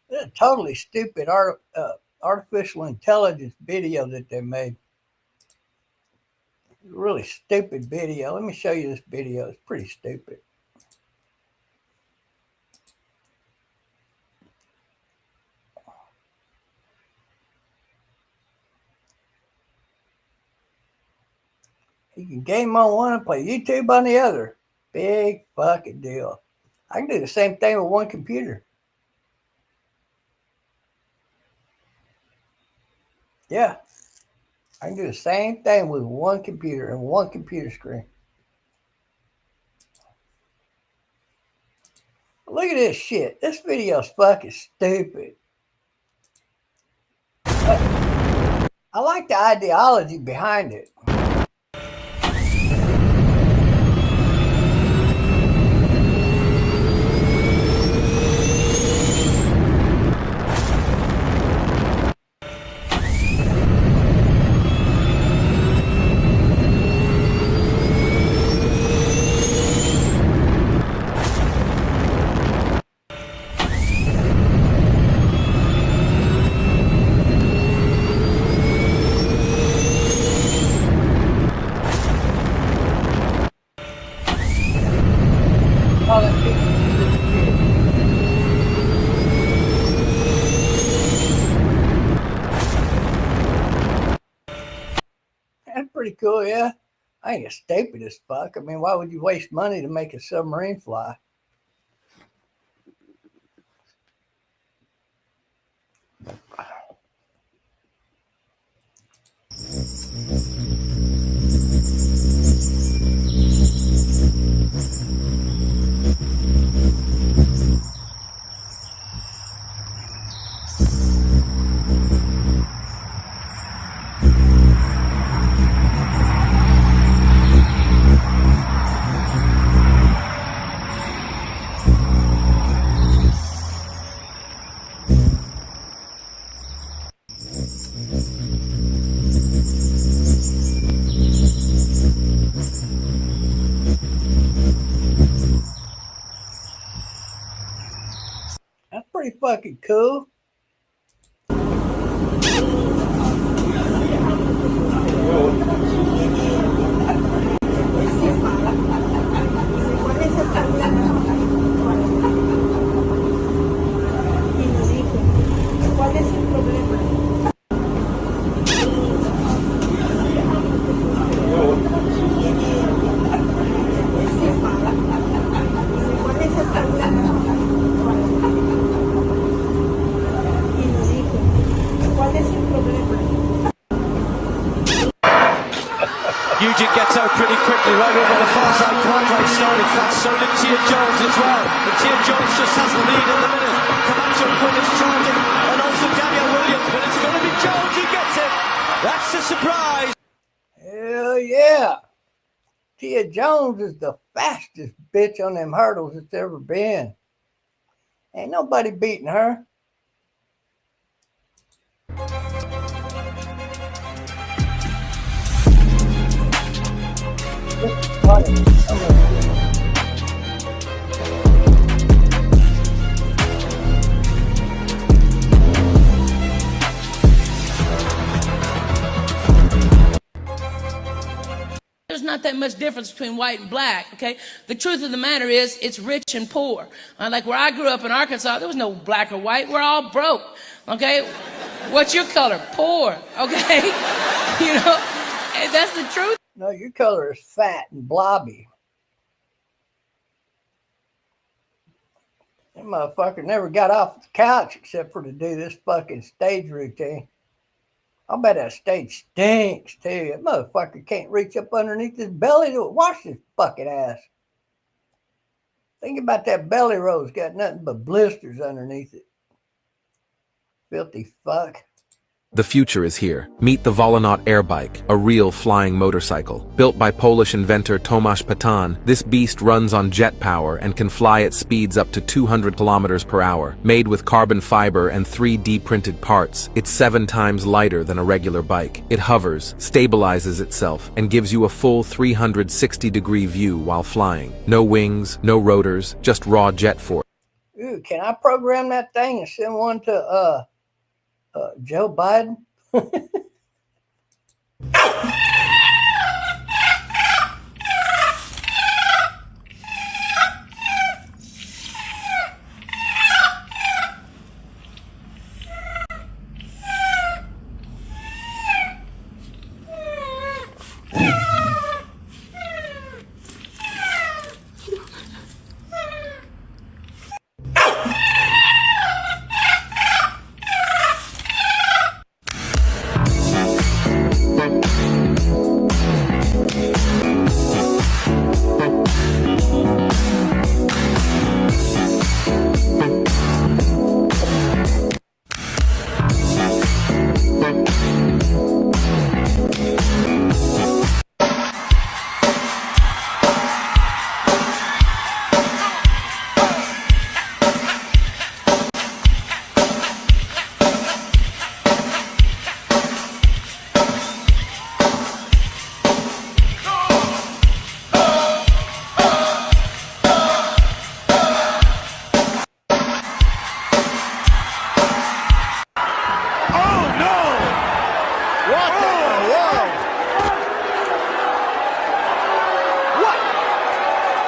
Speaker 5: It's a totally stupid artificial intelligence video that they made. It's a really stupid video. Let me show you this video. It's pretty stupid. You can game on one and play YouTube on the other. Big fucking deal. I can do the same thing with one computer. Yeah. I can do the same thing with one computer and one computer screen. Look at this shit. This video's fucking stupid. I like the ideology behind it. That's pretty cool, yeah. I ain't stupid as fuck. I mean, why would you waste money to make a submarine fly? That's pretty fucking cool.
Speaker 10: ¿Cuál es el problema? ¿Cuál es el problema? Y lo dijo. ¿Cuál es el problema?
Speaker 11: Nugent gets out pretty quickly, right over the far side quadrant, starting fast, so did Tia Jones as well. And Tia Jones just has the lead in the minute. Camacho Quinn is charging, and also Daniel Williams, but it's going to be Jones who gets it. That's the surprise.
Speaker 5: Hell yeah. Tia Jones is the fastest bitch on them hurdles that's ever been. Ain't nobody beating her.
Speaker 12: There's not that much difference between white and black, okay? The truth of the matter is, it's rich and poor. Like where I grew up in Arkansas, there was no black or white. We're all broke, okay? What's your color? Poor, okay? You know, and that's the truth.
Speaker 5: No, your color is fat and blobby. That motherfucker never got off the couch except for to do this fucking stage routine. I bet that stage stinks too. That motherfucker can't reach up underneath his belly to wash his fucking ass. Think about that belly roll's got nothing but blisters underneath it. Filthy fuck.
Speaker 13: The future is here. Meet the Volonaut air bike, a real flying motorcycle. Built by Polish inventor Tomasz Patan, this beast runs on jet power and can fly at speeds up to 200 kilometers per hour. Made with carbon fiber and 3D printed parts, it's 7 times lighter than a regular bike. It hovers, stabilizes itself, and gives you a full 360-degree view while flying. No wings, no rotors, just raw jet force.
Speaker 5: Ooh, can I program that thing and send one to Joe Biden?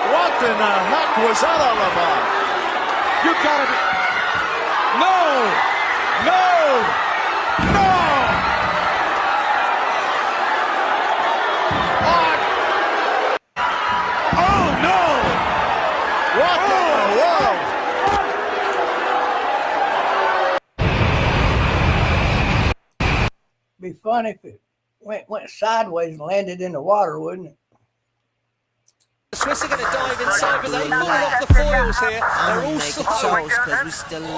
Speaker 11: What in the heck was that all about? You gotta be... No! No! No!
Speaker 5: funny if it went sideways and landed in the water, wouldn't it?
Speaker 11: The Swiss are going to dive inside, but they've fallen off the foils here. They're all slow.
Speaker 14: It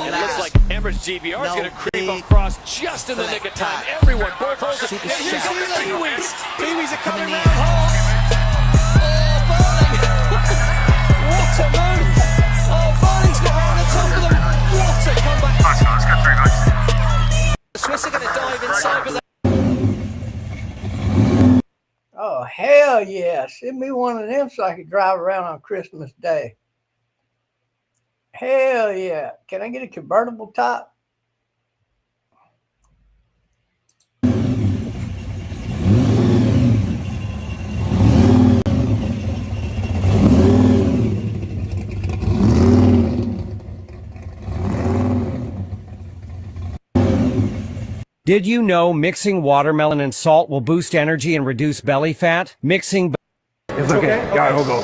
Speaker 14: looks like Emirates GBR is going to creep across just in the nick of time. Everyone, both holes. And here's the Kiwis. Kiwis are coming round hard. Oh, what a move. Oh, Barney's got around the top of them. What a comeback.
Speaker 1: Nice, guys. Good, very nice.
Speaker 11: The Swiss are going to dive inside, but
Speaker 5: Oh, hell yeah. Send me one of them so I can drive around on Christmas Day. Hell yeah. Can I get a convertible top?
Speaker 15: Did you know mixing watermelon and salt will boost energy and reduce belly fat? Mixing...
Speaker 16: It's okay. Yeah, we'll go.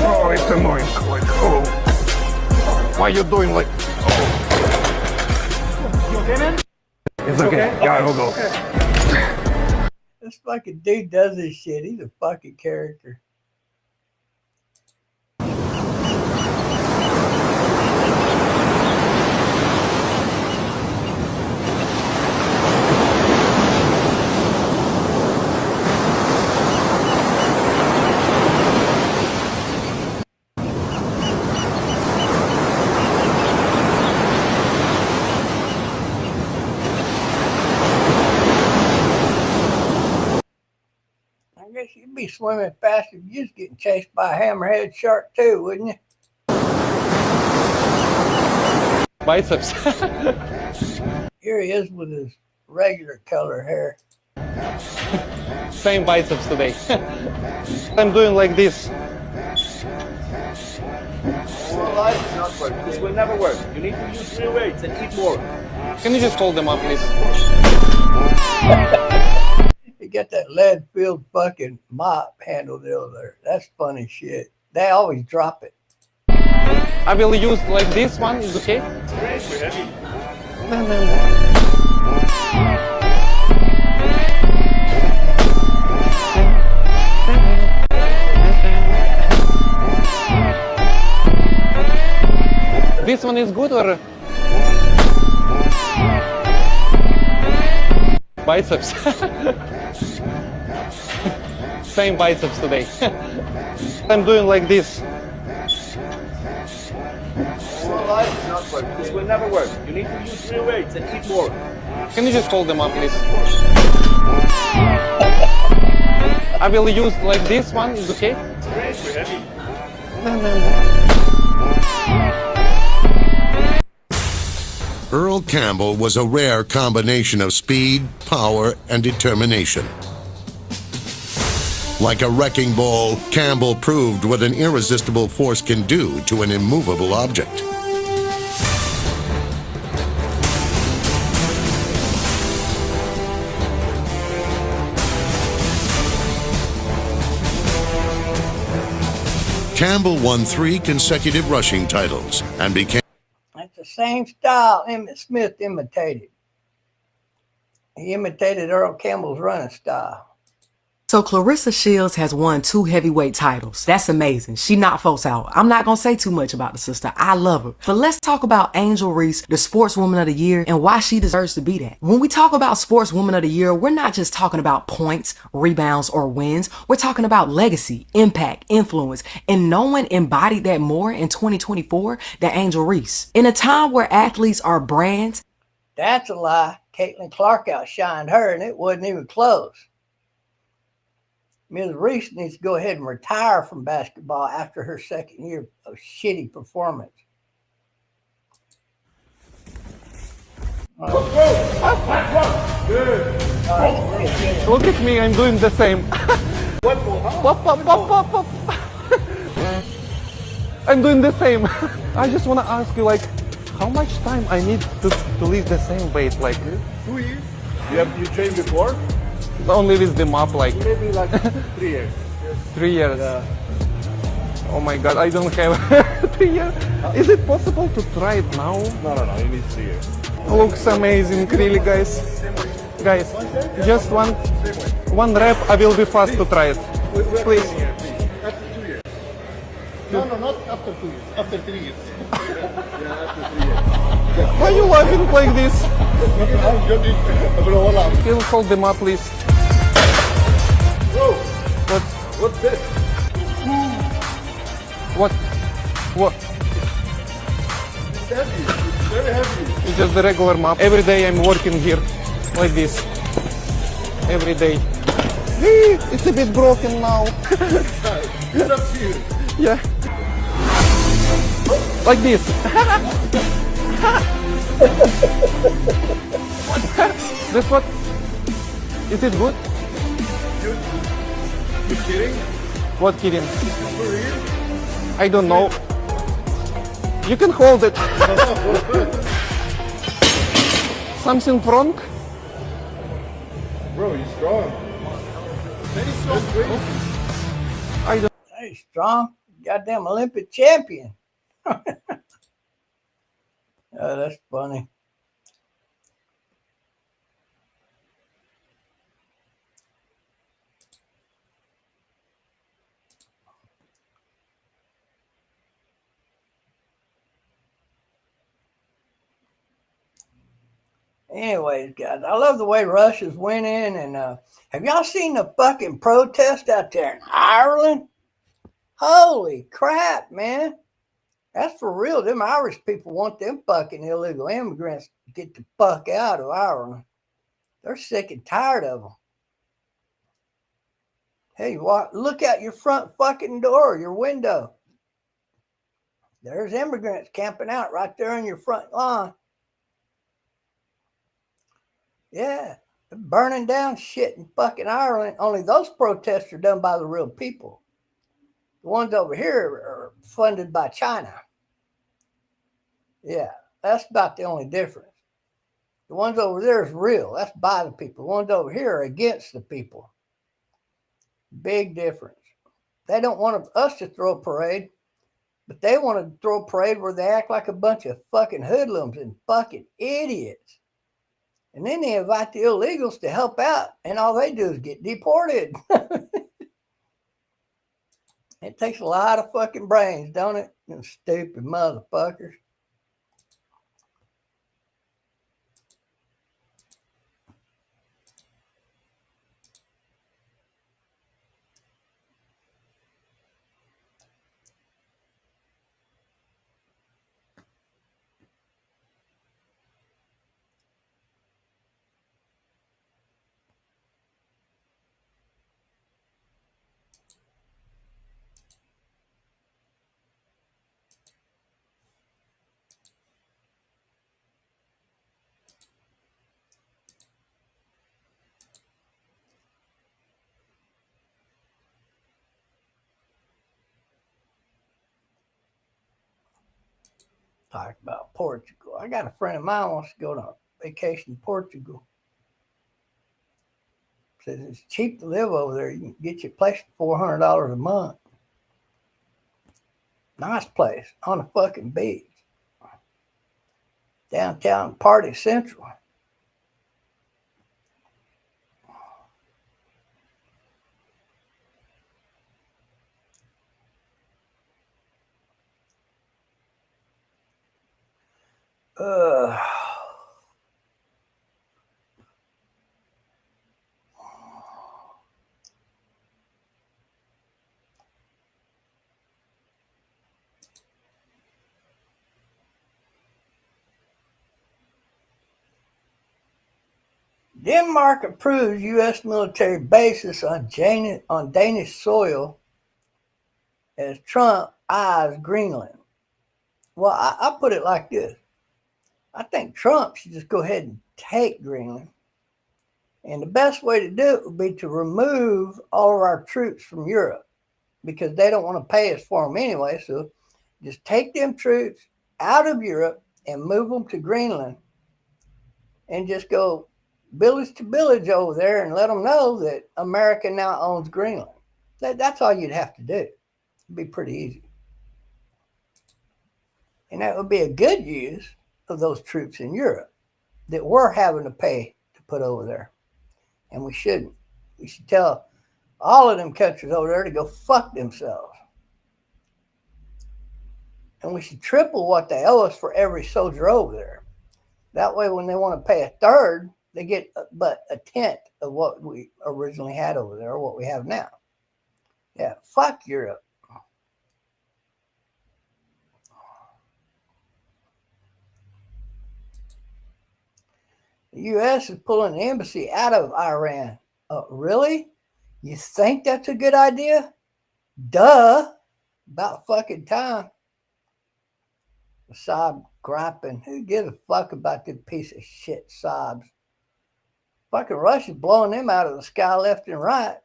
Speaker 16: Oh, it's annoying. Oh. Why are you doing like... Oh. You okay, man? It's okay. Yeah, we'll go.
Speaker 5: This fucking dude does this shit. He's a fucking character. I guess you'd be swimming fast if you was getting chased by a hammerhead shark too, wouldn't you?
Speaker 16: Biceps.
Speaker 5: Here he is with his regular color hair.
Speaker 16: Same biceps today. I'm doing like this.
Speaker 2: Real life does not work. This will never work. You need to use real weights and eat more.
Speaker 16: Can you just hold them up, please?
Speaker 5: You got that lead-filled fucking mop handle deal there. That's funny shit. They always drop it.
Speaker 16: I will use like this one. Is okay?
Speaker 1: It's great. We're heavy.
Speaker 16: No. This one is good or biceps? Same biceps today. I'm doing like this.
Speaker 2: Real life does not work. This will never work. You need to use real weights and eat more.
Speaker 16: Can you just hold them up, please? I will use like this one. Is okay?
Speaker 1: It's great. We're heavy.
Speaker 16: No.
Speaker 17: Earl Campbell was a rare combination of speed, power, and determination. Like a wrecking ball, Campbell proved what an irresistible force can do to an immovable object. Campbell won 3 consecutive rushing titles and became...
Speaker 5: That's the same style Emmett Smith imitated. He imitated Earl Campbell's running style.
Speaker 18: So Clarissa Shields has won 2 heavyweight titles. That's amazing. She knocked folks out. I'm not gonna say too much about the sister. I love her. But let's talk about Angel Reese, the Sportswoman of the Year, and why she deserves to be that. When we talk about Sportswoman of the Year, we're not just talking about points, rebounds, or wins. We're talking about legacy, impact, influence, and no one embodied that more in 2024 than Angel Reese. In a time where athletes are brands.
Speaker 5: That's a lie. Caitlin Clark outshined her, and it wasn't even close. Ms. Reese needs to go ahead and retire from basketball after her second year of shitty performance.
Speaker 16: Look at me, I'm doing the same. I'm doing the same. I just want to ask you, like, how much time I need to lift the same weight? Like
Speaker 2: 2 years. You trained before?
Speaker 16: Only with the mop, like
Speaker 2: maybe like 3 years.
Speaker 16: 3 years. Oh my god, I don't have here. Is it possible to try it now?
Speaker 19: No, you need to see it.
Speaker 16: Looks amazing, really, guys. Guys, just one rep, I will be fast to try it. Please.
Speaker 19: After 2 years. No, not after 2 years. After 3 years. Yeah, after 3 years.
Speaker 16: Why are you laughing like this?
Speaker 19: I'm joking. Bro, hold on.
Speaker 16: Can you hold them up, please?
Speaker 19: Bro,
Speaker 16: what's
Speaker 19: this?
Speaker 16: What?
Speaker 19: It's heavy. It's very heavy.
Speaker 16: It's just the regular map. Every day I'm working here, like this. Every day. It's a bit broken now.
Speaker 19: It's up to you.
Speaker 16: Yeah. Like this. This what? Is it good?
Speaker 19: You kidding?
Speaker 16: What kidding?
Speaker 19: For real?
Speaker 16: I don't know. You can hold it. Something wrong?
Speaker 19: Bro, you're strong. Very strong.
Speaker 16: I don't.
Speaker 5: Hey, strong. Goddamn Olympic champion. Oh, that's funny. Anyways, guys, I love the way Russia's winning. And have y'all seen the fucking protest out there in Ireland? Holy crap, man. That's for real. Them Irish people want them fucking illegal immigrants to get the fuck out of Ireland. They're sick and tired of them. Hey, what? Look out your front fucking door, your window. There's immigrants camping out right there on your front lawn. Yeah, they're burning down shit in fucking Ireland. Only those protests are done by the real people. The ones over here are funded by China. Yeah, that's about the only difference. The ones over there is real. That's by the people. The ones over here are against the people. Big difference. They don't want us to throw a parade, but they want to throw a parade where they act like a bunch of fucking hoodlums and fucking idiots. And then they invite the illegals to help out, and all they do is get deported. It takes a lot of fucking brains, don't it? You stupid motherfuckers. Talk about Portugal. I got a friend of mine wants to go on vacation to Portugal. Says it's cheap to live over there. You can get your place for $400 a month. Nice place on the fucking beach. Downtown Party Central. Denmark approves U.S. military bases on Danish soil as Trump eyes Greenland. Well, I put it like this. I think Trump should just go ahead and take Greenland. And the best way to do it would be to remove all of our troops from Europe because they don't want to pay us for them anyway. So just take them troops out of Europe and move them to Greenland and just go village to village over there and let them know that America now owns Greenland. That's all you'd have to do. It'd be pretty easy. And that would be a good use of those troops in Europe that we're having to pay to put over there. And we shouldn't. We should tell all of them countries over there to go fuck themselves. And we should triple what they owe us for every soldier over there. That way, when they want to pay a third, they get but a tenth of what we originally had over there or what we have now. Yeah, fuck Europe. The U.S. is pulling the embassy out of Iran. Really? You think that's a good idea? Duh. About fucking time. Saab griping. Who gives a fuck about this piece of shit Saabs? Fucking Russia's blowing them out of the sky left and right.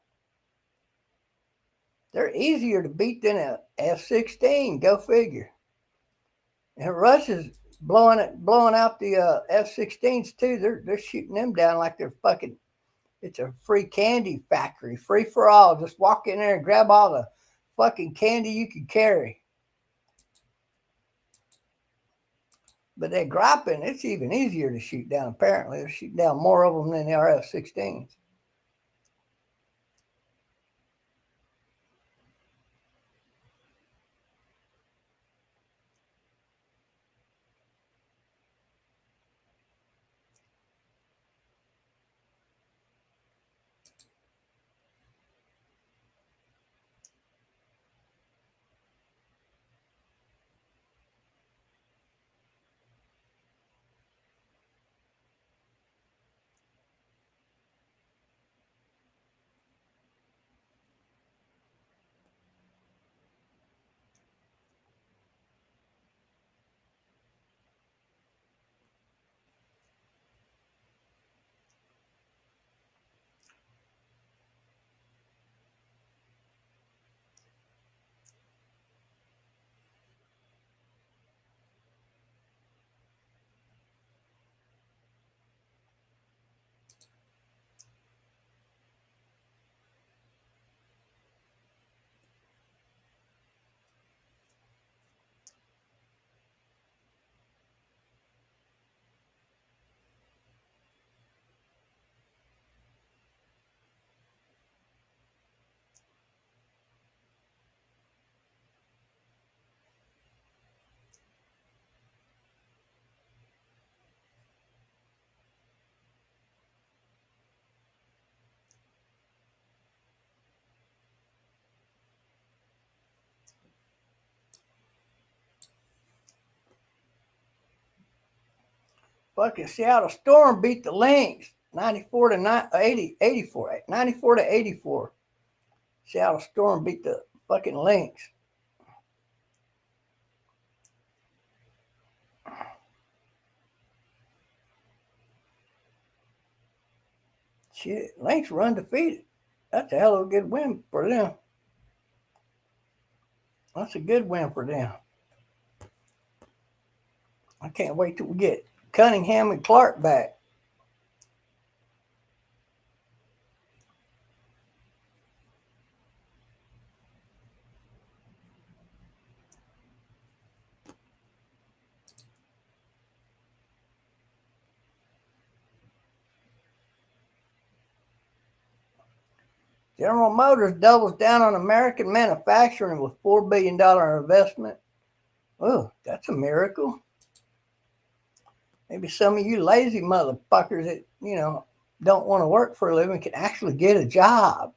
Speaker 5: They're easier to beat than a F-16. Go figure. And Russia's blowing out the F-16s too. They're shooting them down like they're fucking. It's a free candy factory, free for all. Just walk in there and grab all the fucking candy you can carry. But they're griping. It's even easier to shoot down. Apparently, they're shooting down more of them than the F-16s. Fucking Seattle Storm beat the Lynx 94 to 84. 94 to 84. Seattle Storm beat the fucking Lynx. Shit, Lynx were undefeated. That's a hell of a good win for them. That's a good win for them. I can't wait till we get Cunningham and Clark back. General Motors doubles down on American manufacturing with $4 billion investment. Oh, that's a miracle. Maybe some of you lazy motherfuckers that, don't want to work for a living can actually get a job.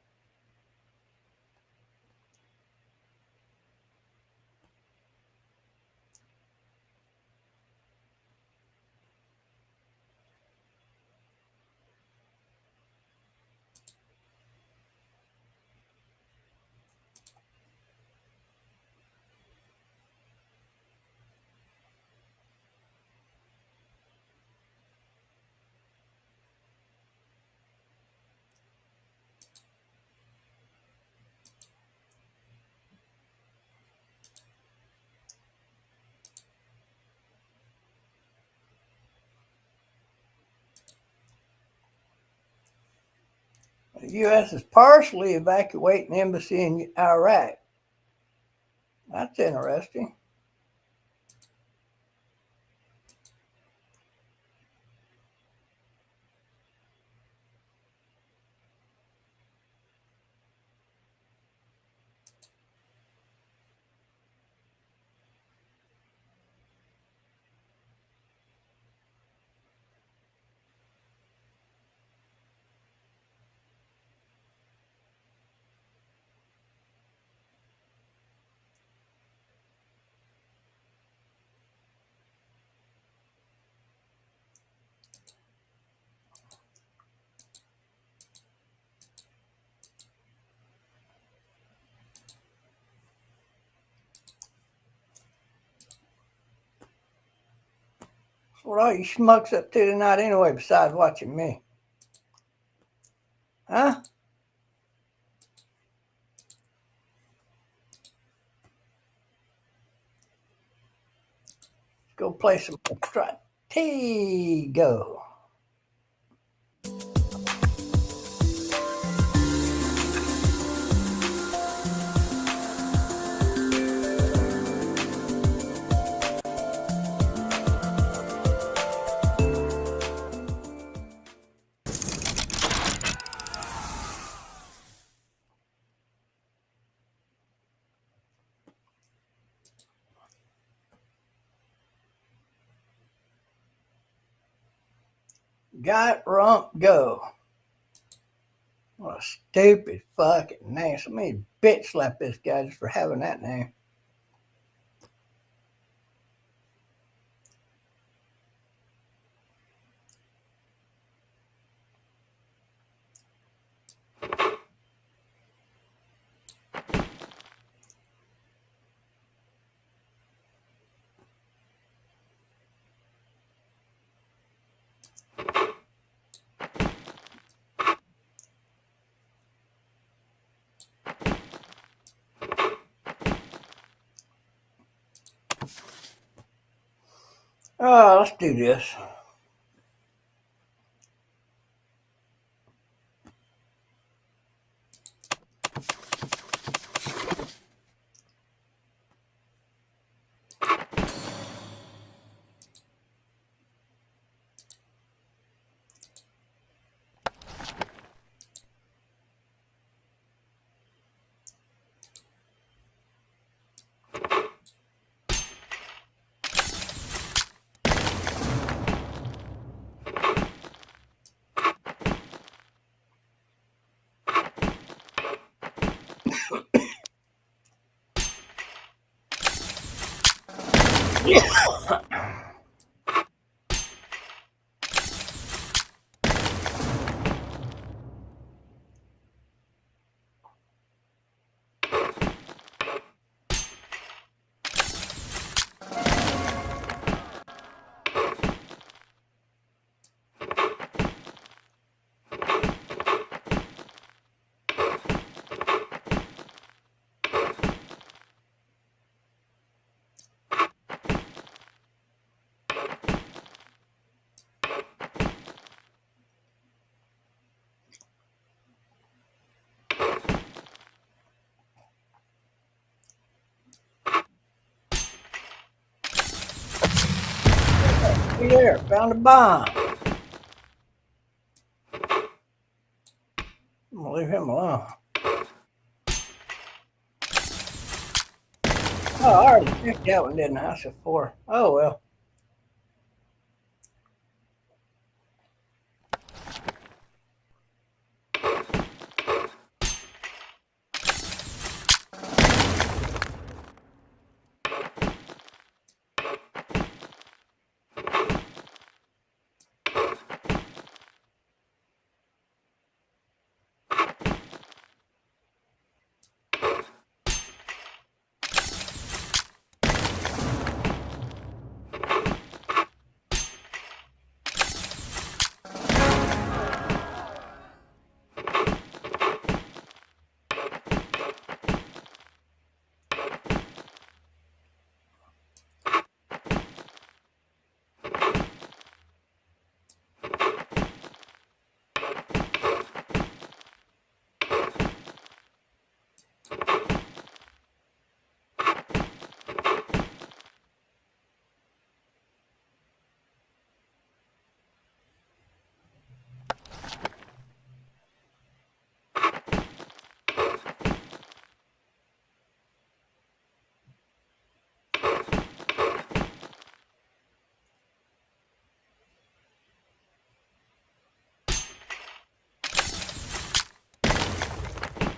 Speaker 5: The U.S. is partially evacuating the embassy in Iraq. That's interesting. What are you schmucks up to tonight anyway, besides watching me? Huh? Let's go play some stratego. Got rump go. What a stupid fucking name. Somebody bitch slap this guy just for having that name. Oh, let's do this. Hey there, found a bomb. I'm gonna leave him alone. Oh, I already picked that one, didn't I? So 4. Oh well.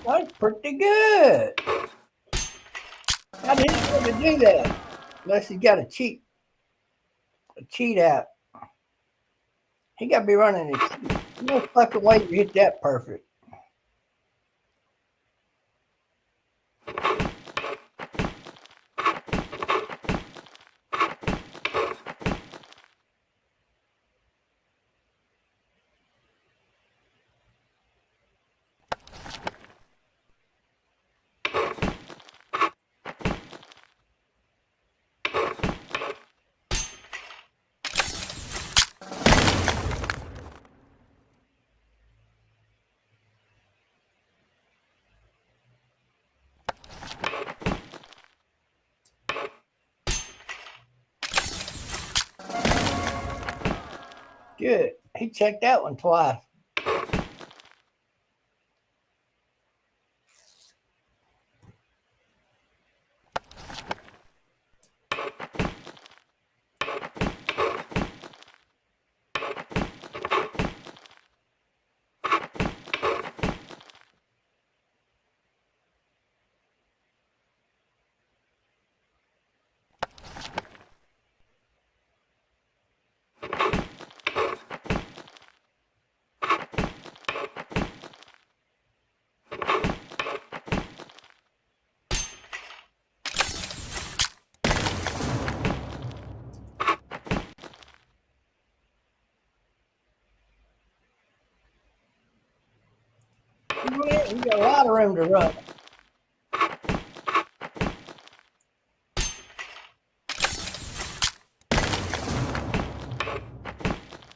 Speaker 5: That's pretty good. I didn't know to do that unless he's got a cheat app. He got to be running a cheat. No fucking way you hit that perfect. Good. He checked that one twice. You got a lot of room to run.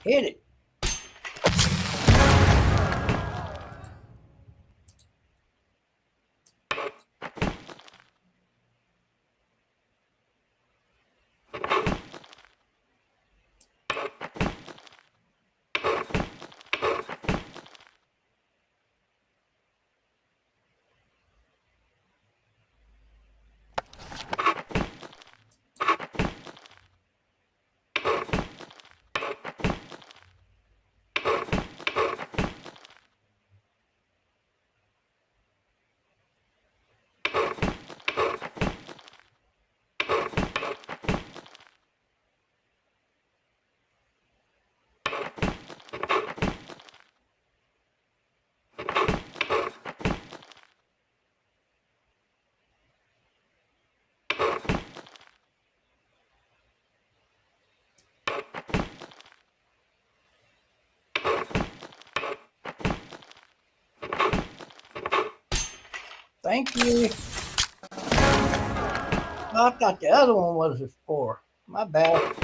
Speaker 5: Hit it. Thank you. I thought the other one was a 4. My bad.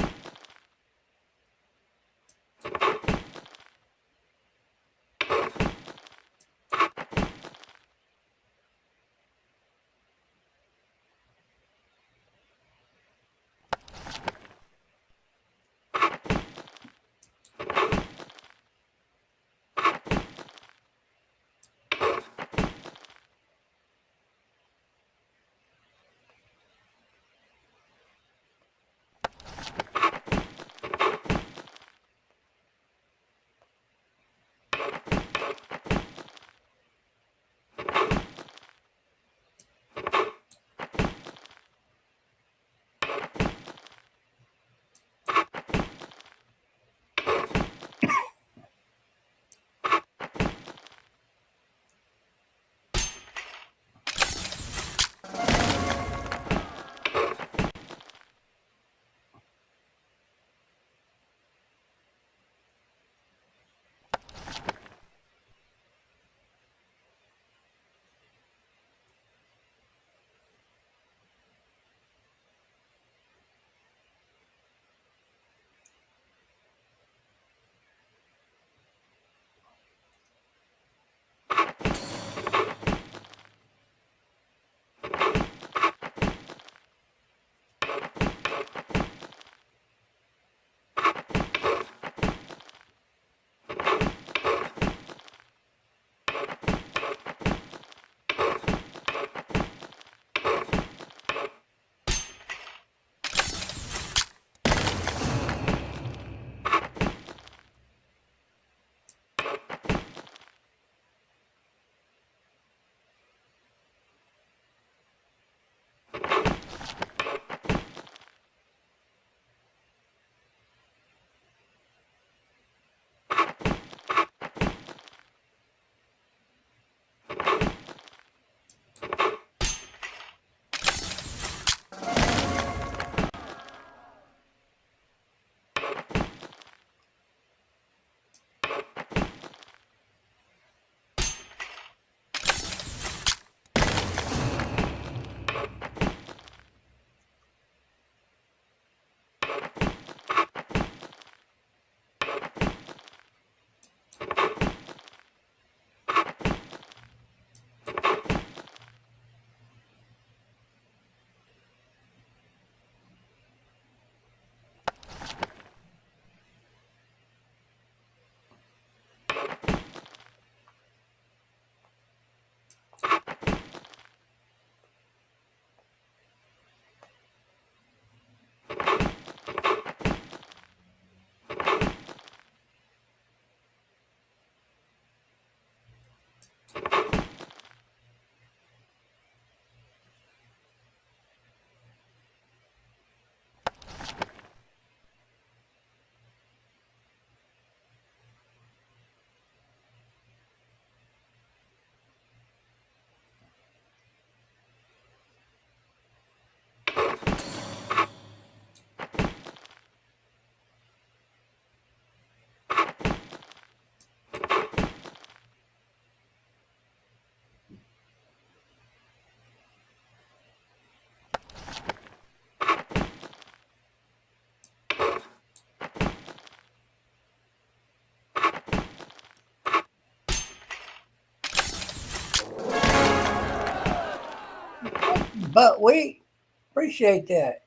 Speaker 5: buckwheat. Appreciate that.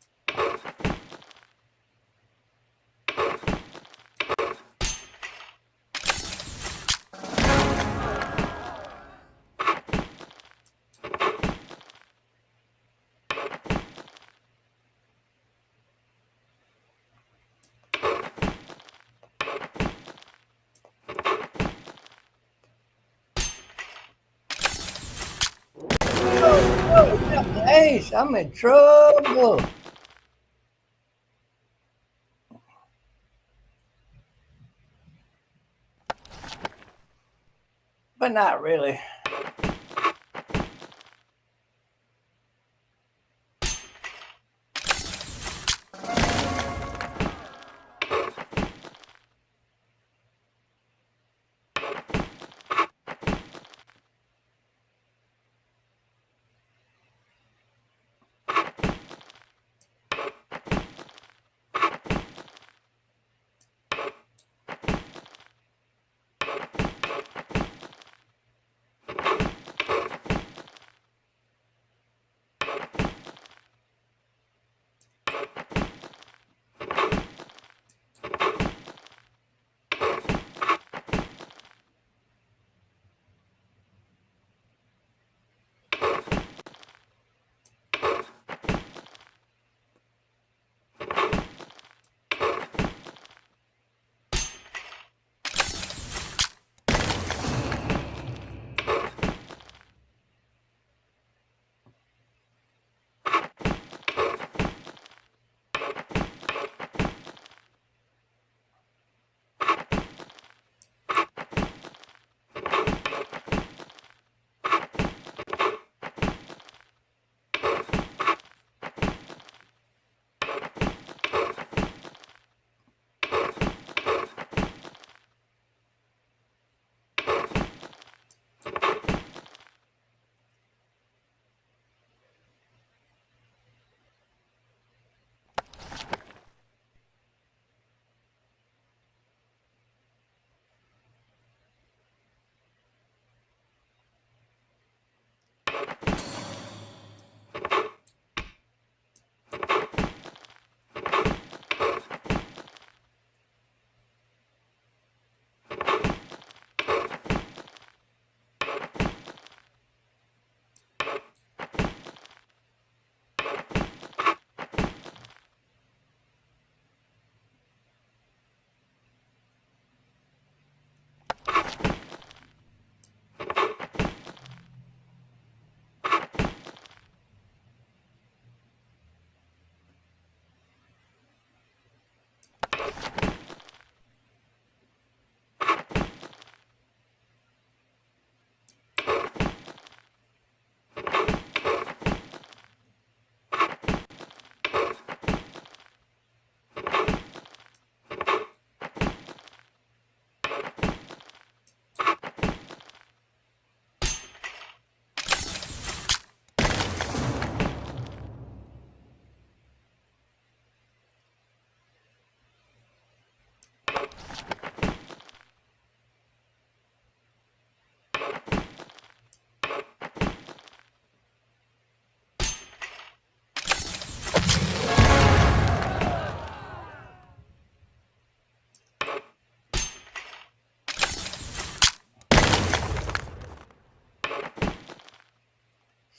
Speaker 5: Ace, I'm in trouble. But not really.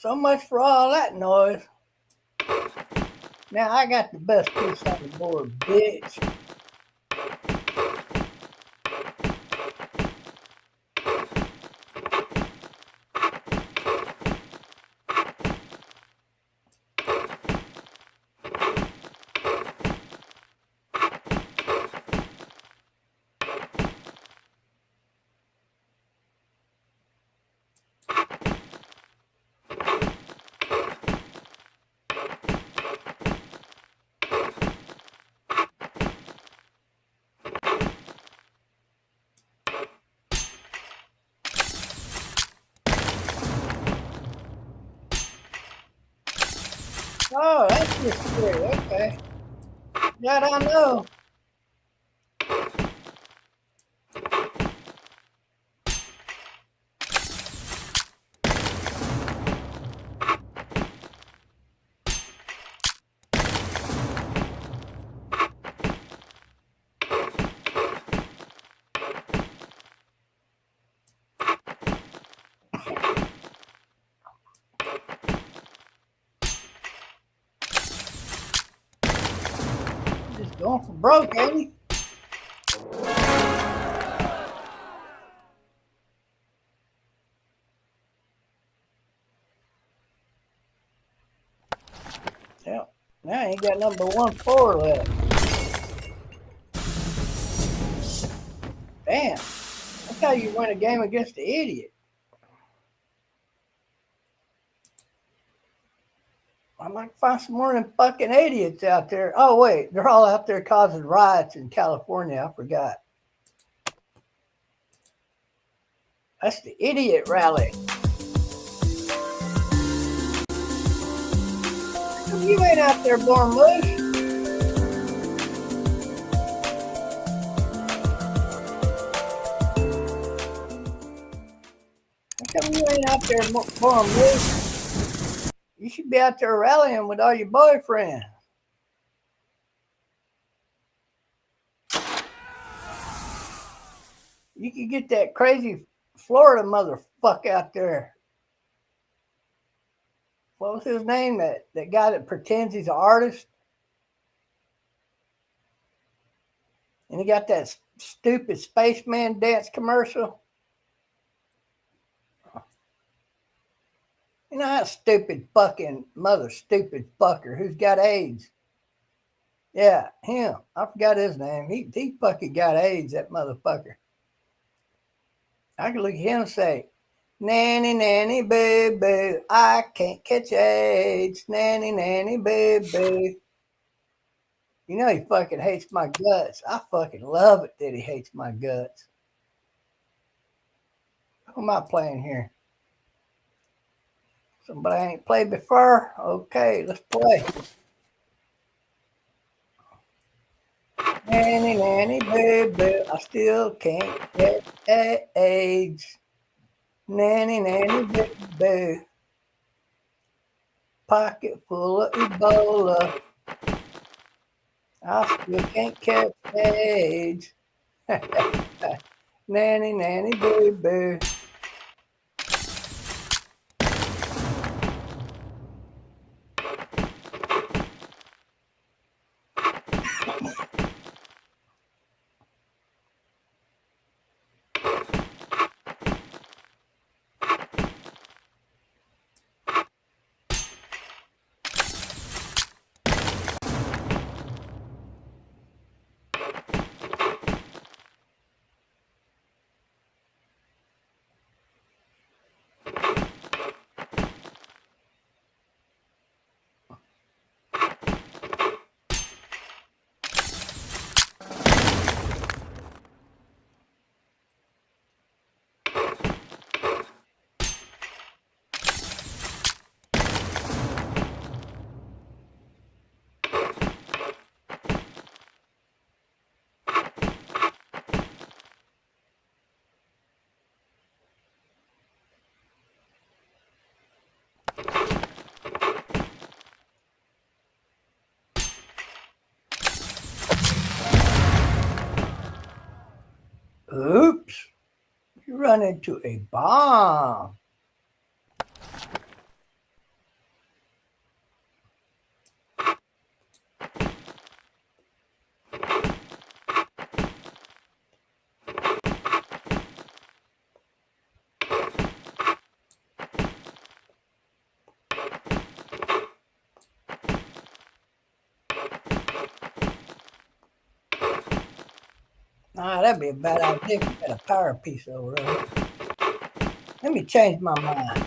Speaker 5: So much for all that noise. Now I got the best piece on the board, bitch. Oh, that's just scary. Okay. That I know. broke, ain't he? Yeah. Now he got number 1-4 left. Damn. That's how you win a game against the idiot. I might find some more of them fucking idiots out there. Oh, wait. They're all out there causing riots in California. I forgot. That's the idiot rally. You ain't out there born loose. How come you ain't out there born loose? You should be out there rallying with all your boyfriends. You could get that crazy Florida motherfucker out there. What was his name? That guy that pretends he's an artist? And he got that stupid spaceman dance commercial. You know that stupid fucking stupid fucker who's got AIDS? Yeah, him. I forgot his name. He fucking got AIDS, that motherfucker. I can look at him and say, nanny, nanny, boo, boo, I can't catch AIDS. Nanny, nanny, boo, boo. You know he fucking hates my guts. I fucking love it that he hates my guts. Who am I playing here? Somebody I ain't played before? Okay, let's play. Nanny, nanny, boo, boo, I still can't get AIDS. Nanny, nanny, boo, boo. Pocket full of Ebola. I still can't catch AIDS. Nanny, nanny, boo, boo. Oops, you run into a bomb. Nah, that'd be a bad idea if you got a power piece over there. Let me change my mind.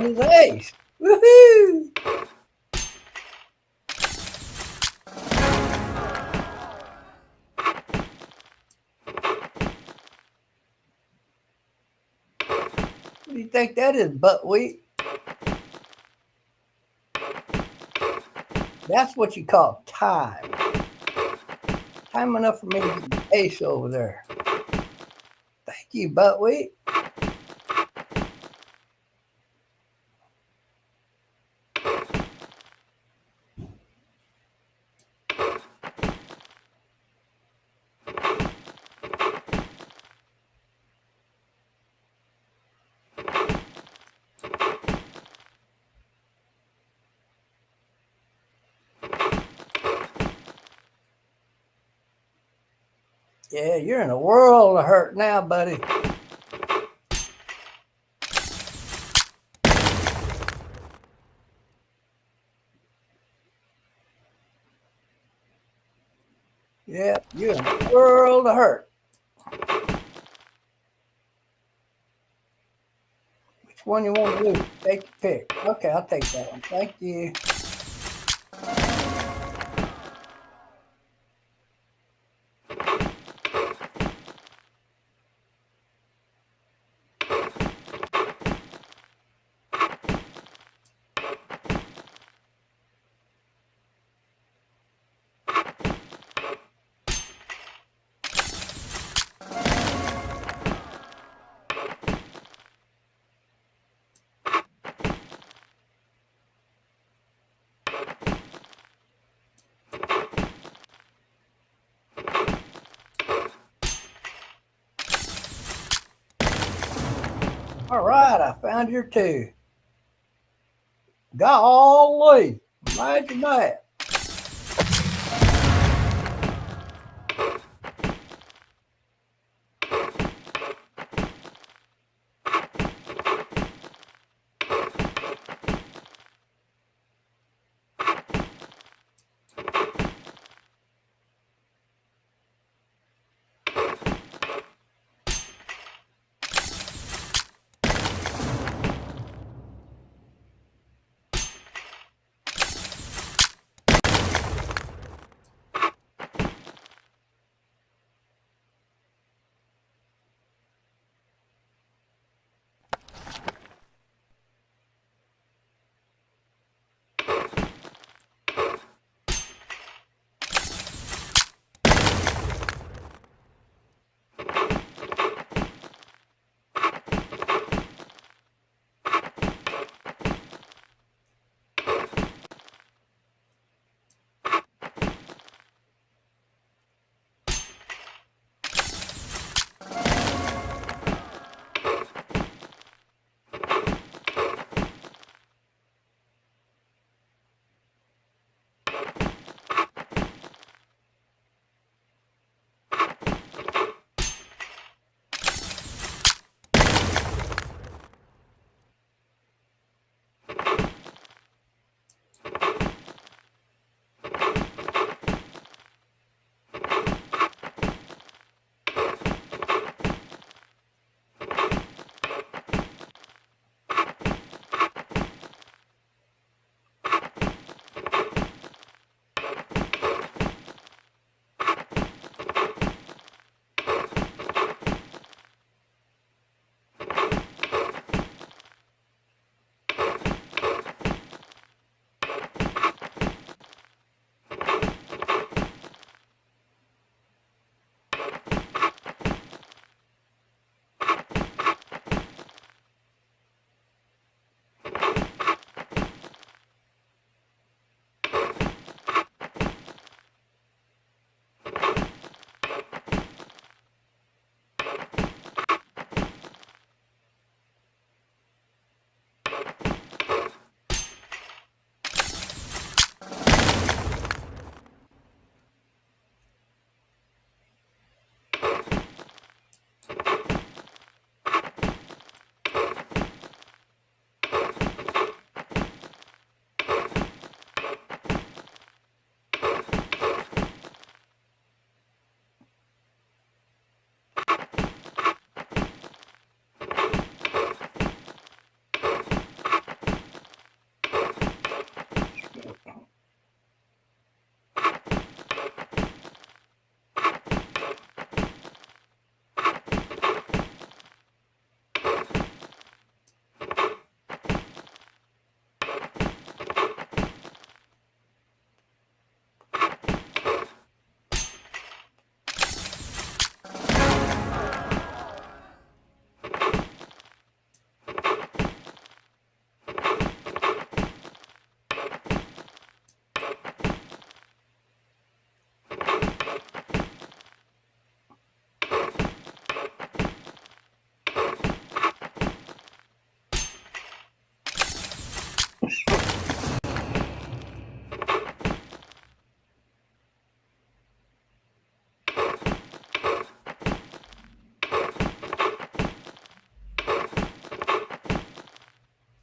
Speaker 5: on his ace. Woohoo! What do you think that is, buckwheat? That's what you call time. Time enough for me to get the ace over there. Thank you, buckwheat. Yeah, you're in a world of hurt now, buddy. Yeah, you're in a world of hurt. Which one you want to do? Take your pick. Okay, I'll take that one. Thank you. All right, I found your two. Golly, imagine that.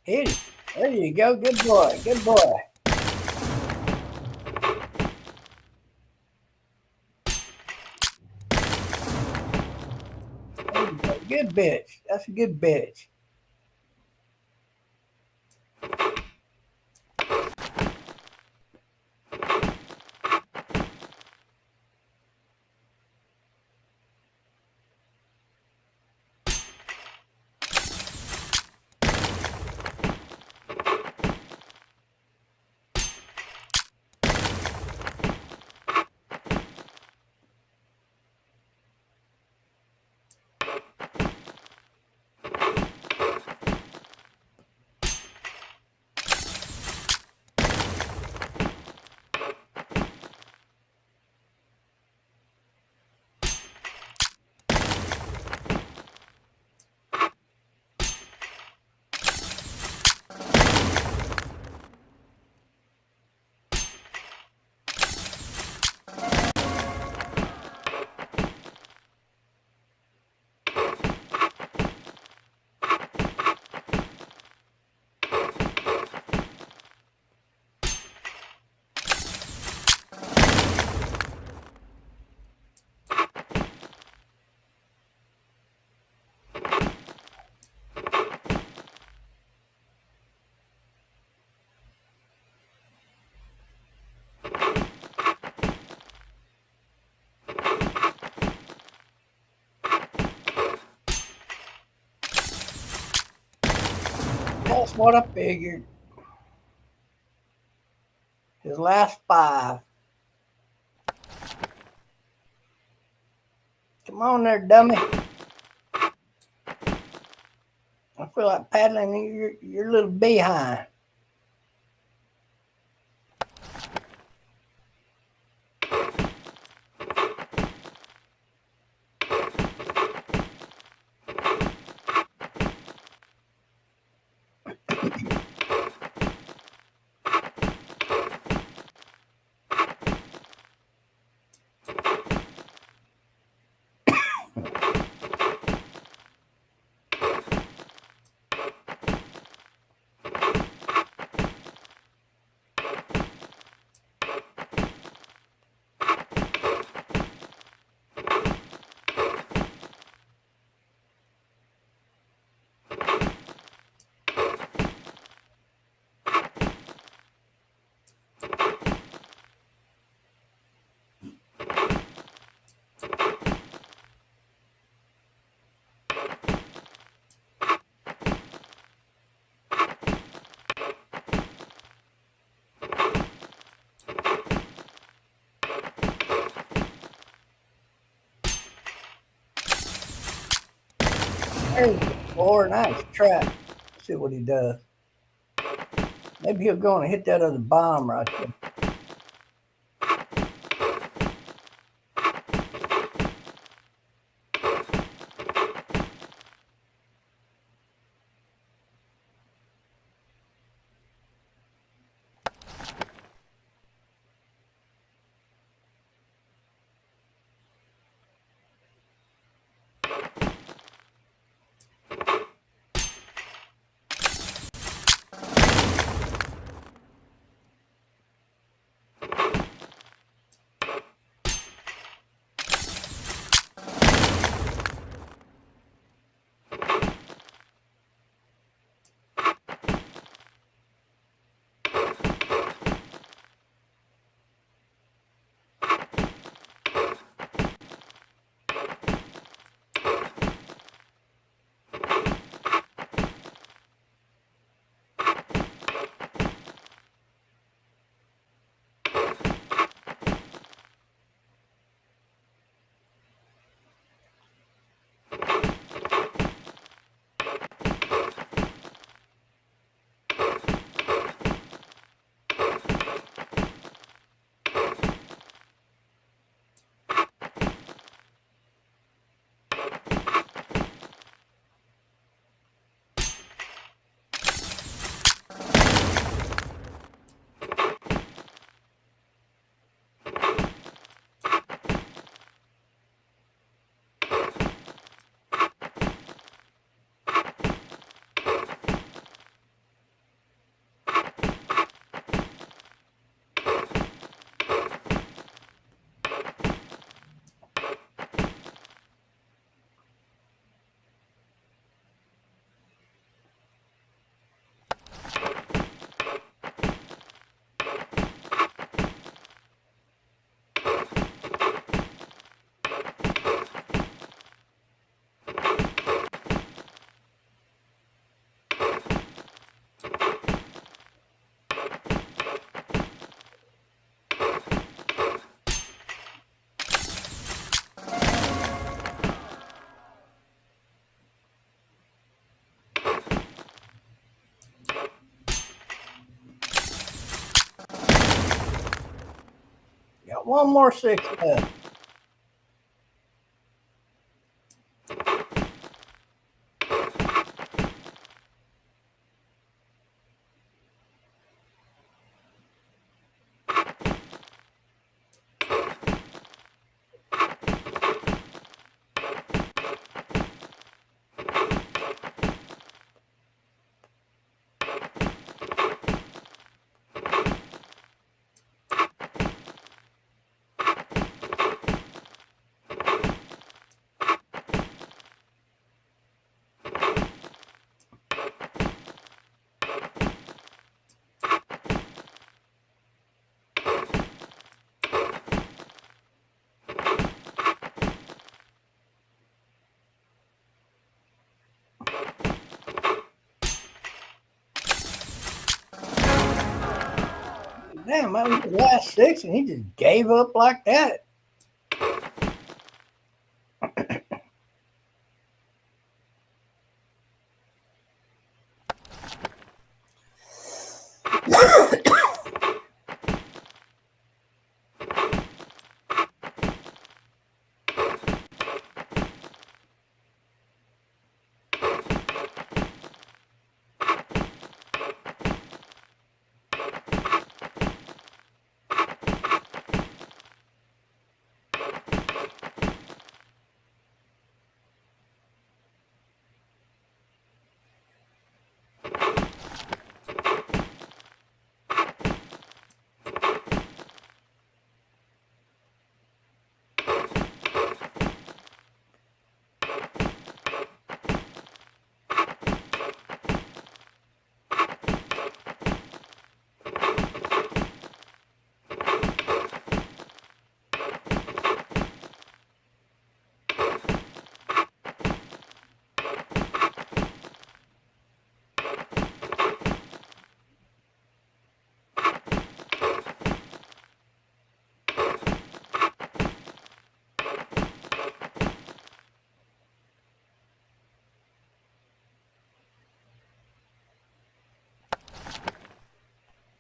Speaker 5: Hit it. There you go. Good boy. Good boy. There you go. Good bitch. That's a good bitch. That's what I figured. His last 5. Come on there, dummy. I feel like paddling your little behind. There you go, boy. Nice trap. Let's see what he does. Maybe he'll go and hit that other bomb right there. one more 6 left. Damn, that was the last 6, and he just gave up like that.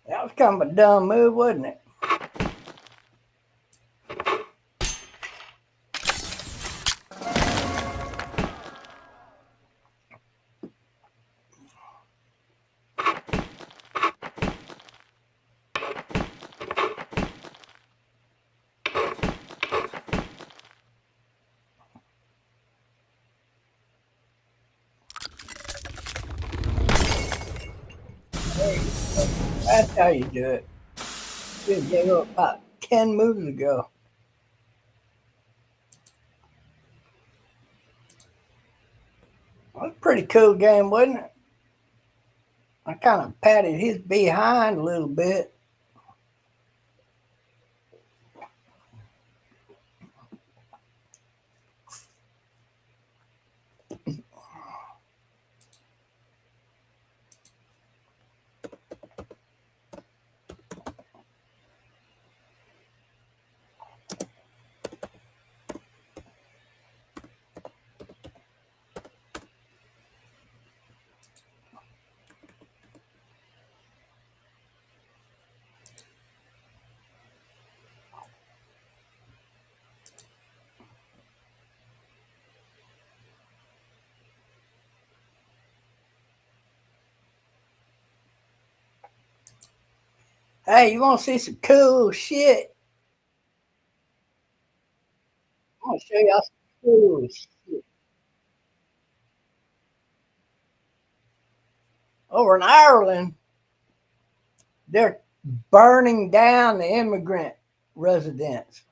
Speaker 5: That was kind of a dumb move, wasn't it? That's how you do it. You gave up about 10 moves ago. That was a pretty cool game, wasn't it? I kind of patted his behind a little bit. Hey, you want to see some cool shit? I'm going to show y'all some cool shit. Over in Ireland, they're burning down the immigrant residence.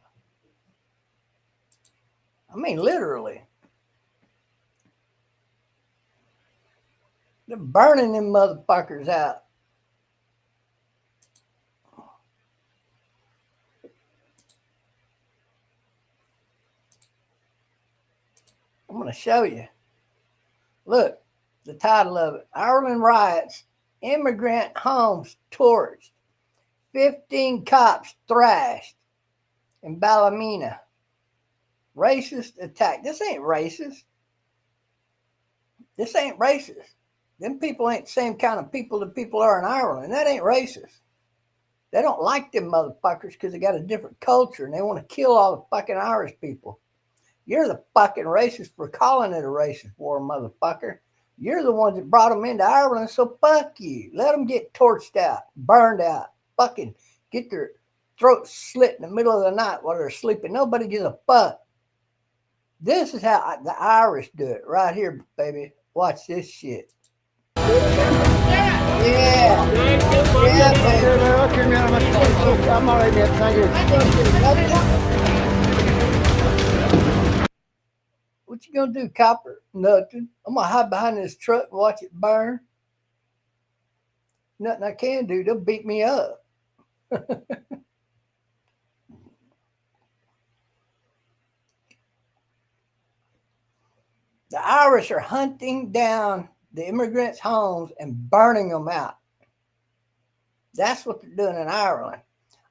Speaker 5: I mean, literally. They're burning them motherfuckers out. I'm going to show you. Look, the title of it. Ireland riots, immigrant homes torched, 15 cops thrashed in Ballymena. Racist attack. This ain't racist. This ain't racist. Them people ain't the same kind of people that people are in Ireland. That ain't racist. They don't like them motherfuckers because they got a different culture and they want to kill all the fucking Irish people. You're the fucking racist for calling it a racist war, motherfucker. You're the ones that brought them into Ireland, so fuck you. Let them get torched out, burned out, fucking get their throats slit in the middle of the night while they're sleeping. Nobody gives a fuck. This is how the Irish do it right here, baby. Watch this shit. Yeah, baby.
Speaker 19: I'm all right, man. Thank you.
Speaker 5: What you gonna do, copper? Nothing. I'm gonna hide behind this truck and watch it burn. Nothing I can do. They'll beat me up. The Irish are hunting down the immigrants' homes and burning them out. That's what they're doing in Ireland.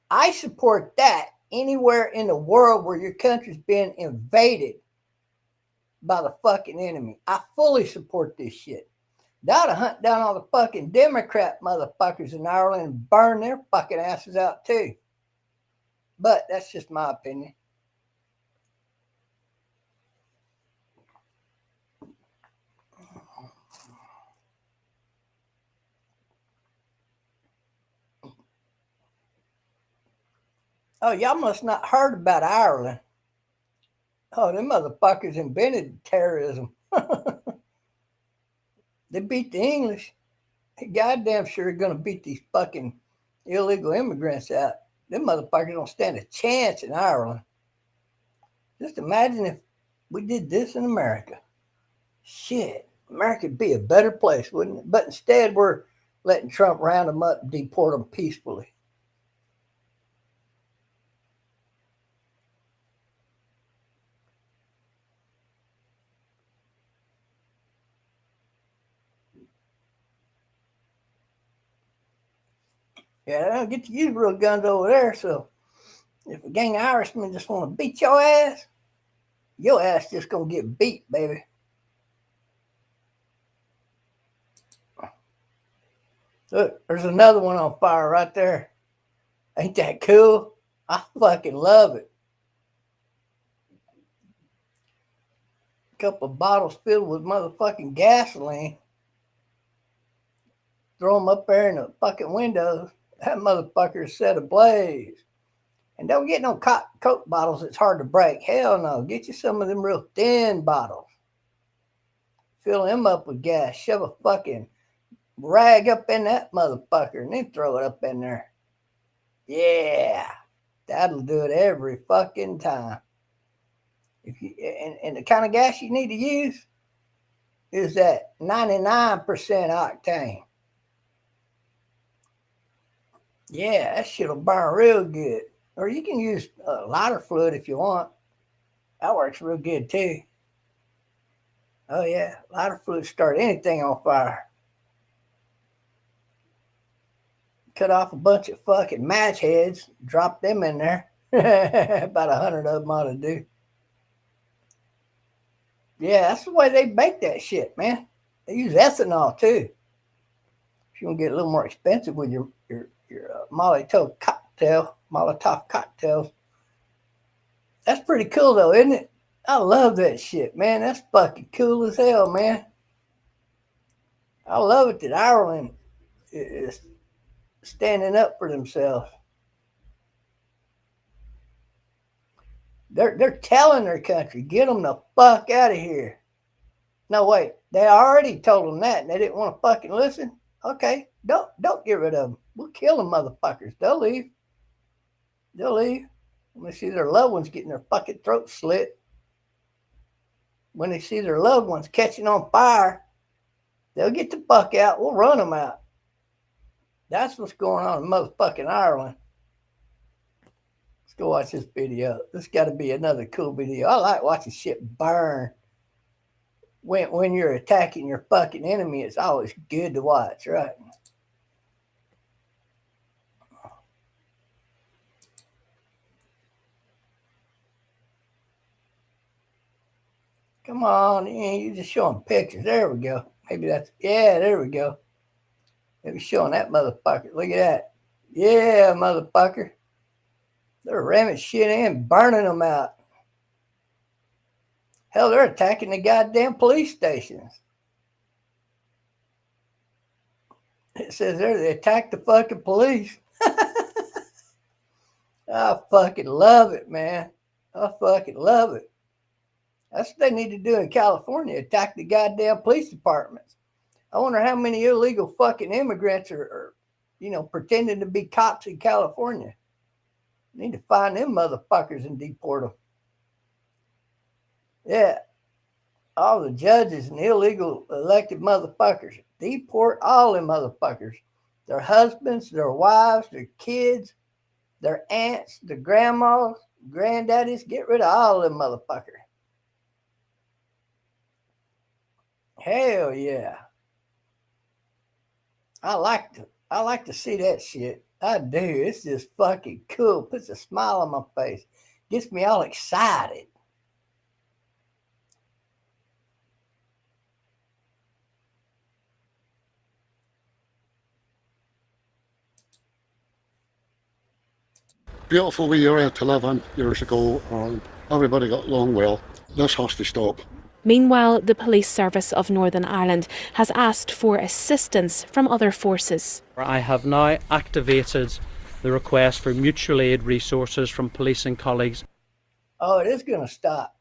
Speaker 5: I support that anywhere in the world where your country's been invaded by the fucking enemy. I fully support this shit. They ought to hunt down all the fucking Democrat motherfuckers in Ireland and burn their fucking asses out too. But that's just my opinion. Oh, y'all must not heard about Ireland. Oh, them motherfuckers invented terrorism. They beat the English. They goddamn sure are going to beat these fucking illegal immigrants out. Them motherfuckers don't stand a chance in Ireland. Just imagine if we did this in America. Shit, America'd be a better place, wouldn't it? But instead, we're letting Trump round them up and deport them peacefully. Yeah, they don't get to use real guns over there, so if a gang of Irishmen just want to beat your ass just gonna get beat, baby. Look, there's another one on fire right there. Ain't that cool? I fucking love it. A couple of bottles filled with motherfucking gasoline. Throw them up there in the fucking windows. That motherfucker is set ablaze. And don't get no Coke bottles that's hard to break. Hell no. Get you some of them real thin bottles. Fill them up with gas. Shove a fucking rag up in that motherfucker and then throw it up in there. Yeah. That'll do it every fucking time. If you and the kind of gas you need to use is that 99% octane. Yeah, that shit'll burn real good. Or you can use lighter fluid if you want. That works real good too. Oh yeah, lighter fluid start anything on fire. Cut off a bunch of fucking match heads, drop them in there. About 100 of them ought to do. Yeah, that's the way they make that shit, man. They use ethanol too. If you want to get a little more expensive with your Molotov cocktails. That's pretty cool though, isn't it? I love that shit, man. That's fucking cool as hell, man. I love it that Ireland is standing up for themselves. They're telling their country, get them the fuck out of here. No, wait, they already told them that and they didn't want to fucking listen. Okay, don't get rid of them. We'll kill them motherfuckers. They'll leave. They'll leave. When they see their loved ones getting their fucking throats slit. When they see their loved ones catching on fire, they'll get the fuck out. We'll run them out. That's what's going on in motherfucking Ireland. Let's go watch this video. This got to be another cool video. I like watching shit burn. When you're attacking your fucking enemy, it's always good to watch, right? Come on, you're just showing pictures. There we go. Maybe that's, yeah, there we go. Maybe showing that motherfucker. Look at that. Yeah, motherfucker. They're ramming shit in, burning them out. Hell, they're attacking the goddamn police stations. It says there they attacked the fucking police. I fucking love it, man. I fucking love it. That's what they need to do in California, attack the goddamn police departments. I wonder how many illegal fucking immigrants are pretending to be cops in California. Need to find them motherfuckers and deport them. Yeah. All the judges and illegal elected motherfuckers. Deport all them motherfuckers. Their husbands, their wives, their kids, their aunts, their grandmas, granddaddies. Get rid of all them motherfuckers. Hell yeah. I like to see that shit. I do. It's just fucking cool. Puts a smile on my face. Gets me all excited.
Speaker 19: Beautiful wee area to live in years ago, and everybody got along well. This has to stop.
Speaker 20: Meanwhile, the Police Service of Northern Ireland has asked for assistance from other forces.
Speaker 21: I have now activated the request for mutual aid resources from policing colleagues.
Speaker 5: Oh, it is going to stop.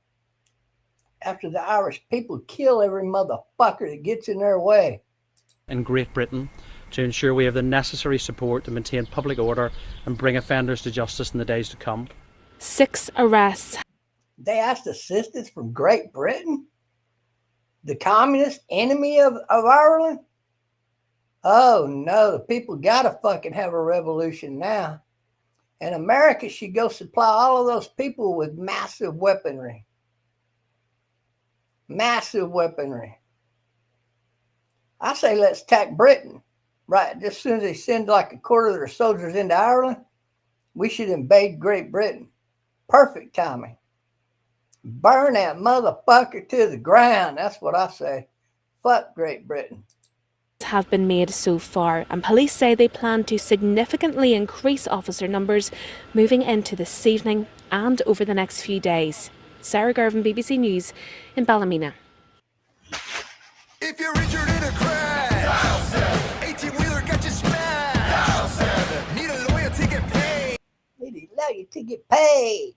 Speaker 5: After the Irish people kill every motherfucker that gets in their way.
Speaker 21: In Great Britain, to ensure we have the necessary support to maintain public order and bring offenders to justice in the days to come.
Speaker 20: 6 arrests.
Speaker 5: They asked assistance from Great Britain? The communist enemy of Ireland? Oh no, the people gotta fucking have a revolution now. And America should go supply all of those people with massive weaponry. Massive weaponry. I say let's attack Britain. Right, just as soon as they send like a quarter of their soldiers into Ireland, we should invade Great Britain. Perfect timing. Burn that motherfucker to the ground. That's what I say. Fuck Great Britain.
Speaker 20: Have been made so far, and police say they plan to significantly increase officer numbers moving into this evening and over the next few days. Sarah Gervin, BBC News in Ballymena.
Speaker 22: If you're injured in a crash, 18-wheeler got you smashed. Need a lawyer to get paid.
Speaker 5: Need a lawyer to get paid.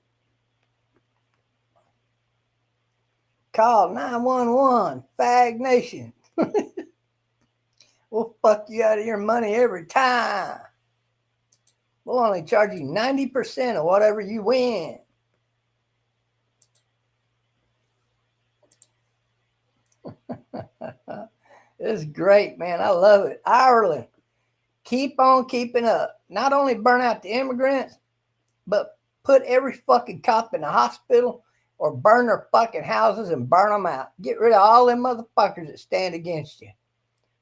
Speaker 5: Call 911, Fag Nation. We'll fuck you out of your money every time. We'll only charge you 90% of whatever you win. It's great, man. I love it. Ireland, keep on keeping up. Not only burn out the immigrants, but put every fucking cop in the hospital or burn their fucking houses and burn them out. Get rid of all them motherfuckers that stand against you.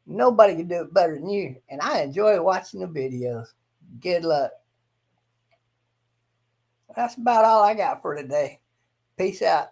Speaker 5: Nobody can do it better than you. And I enjoy watching the videos. Good luck. That's about all I got for today. Peace out.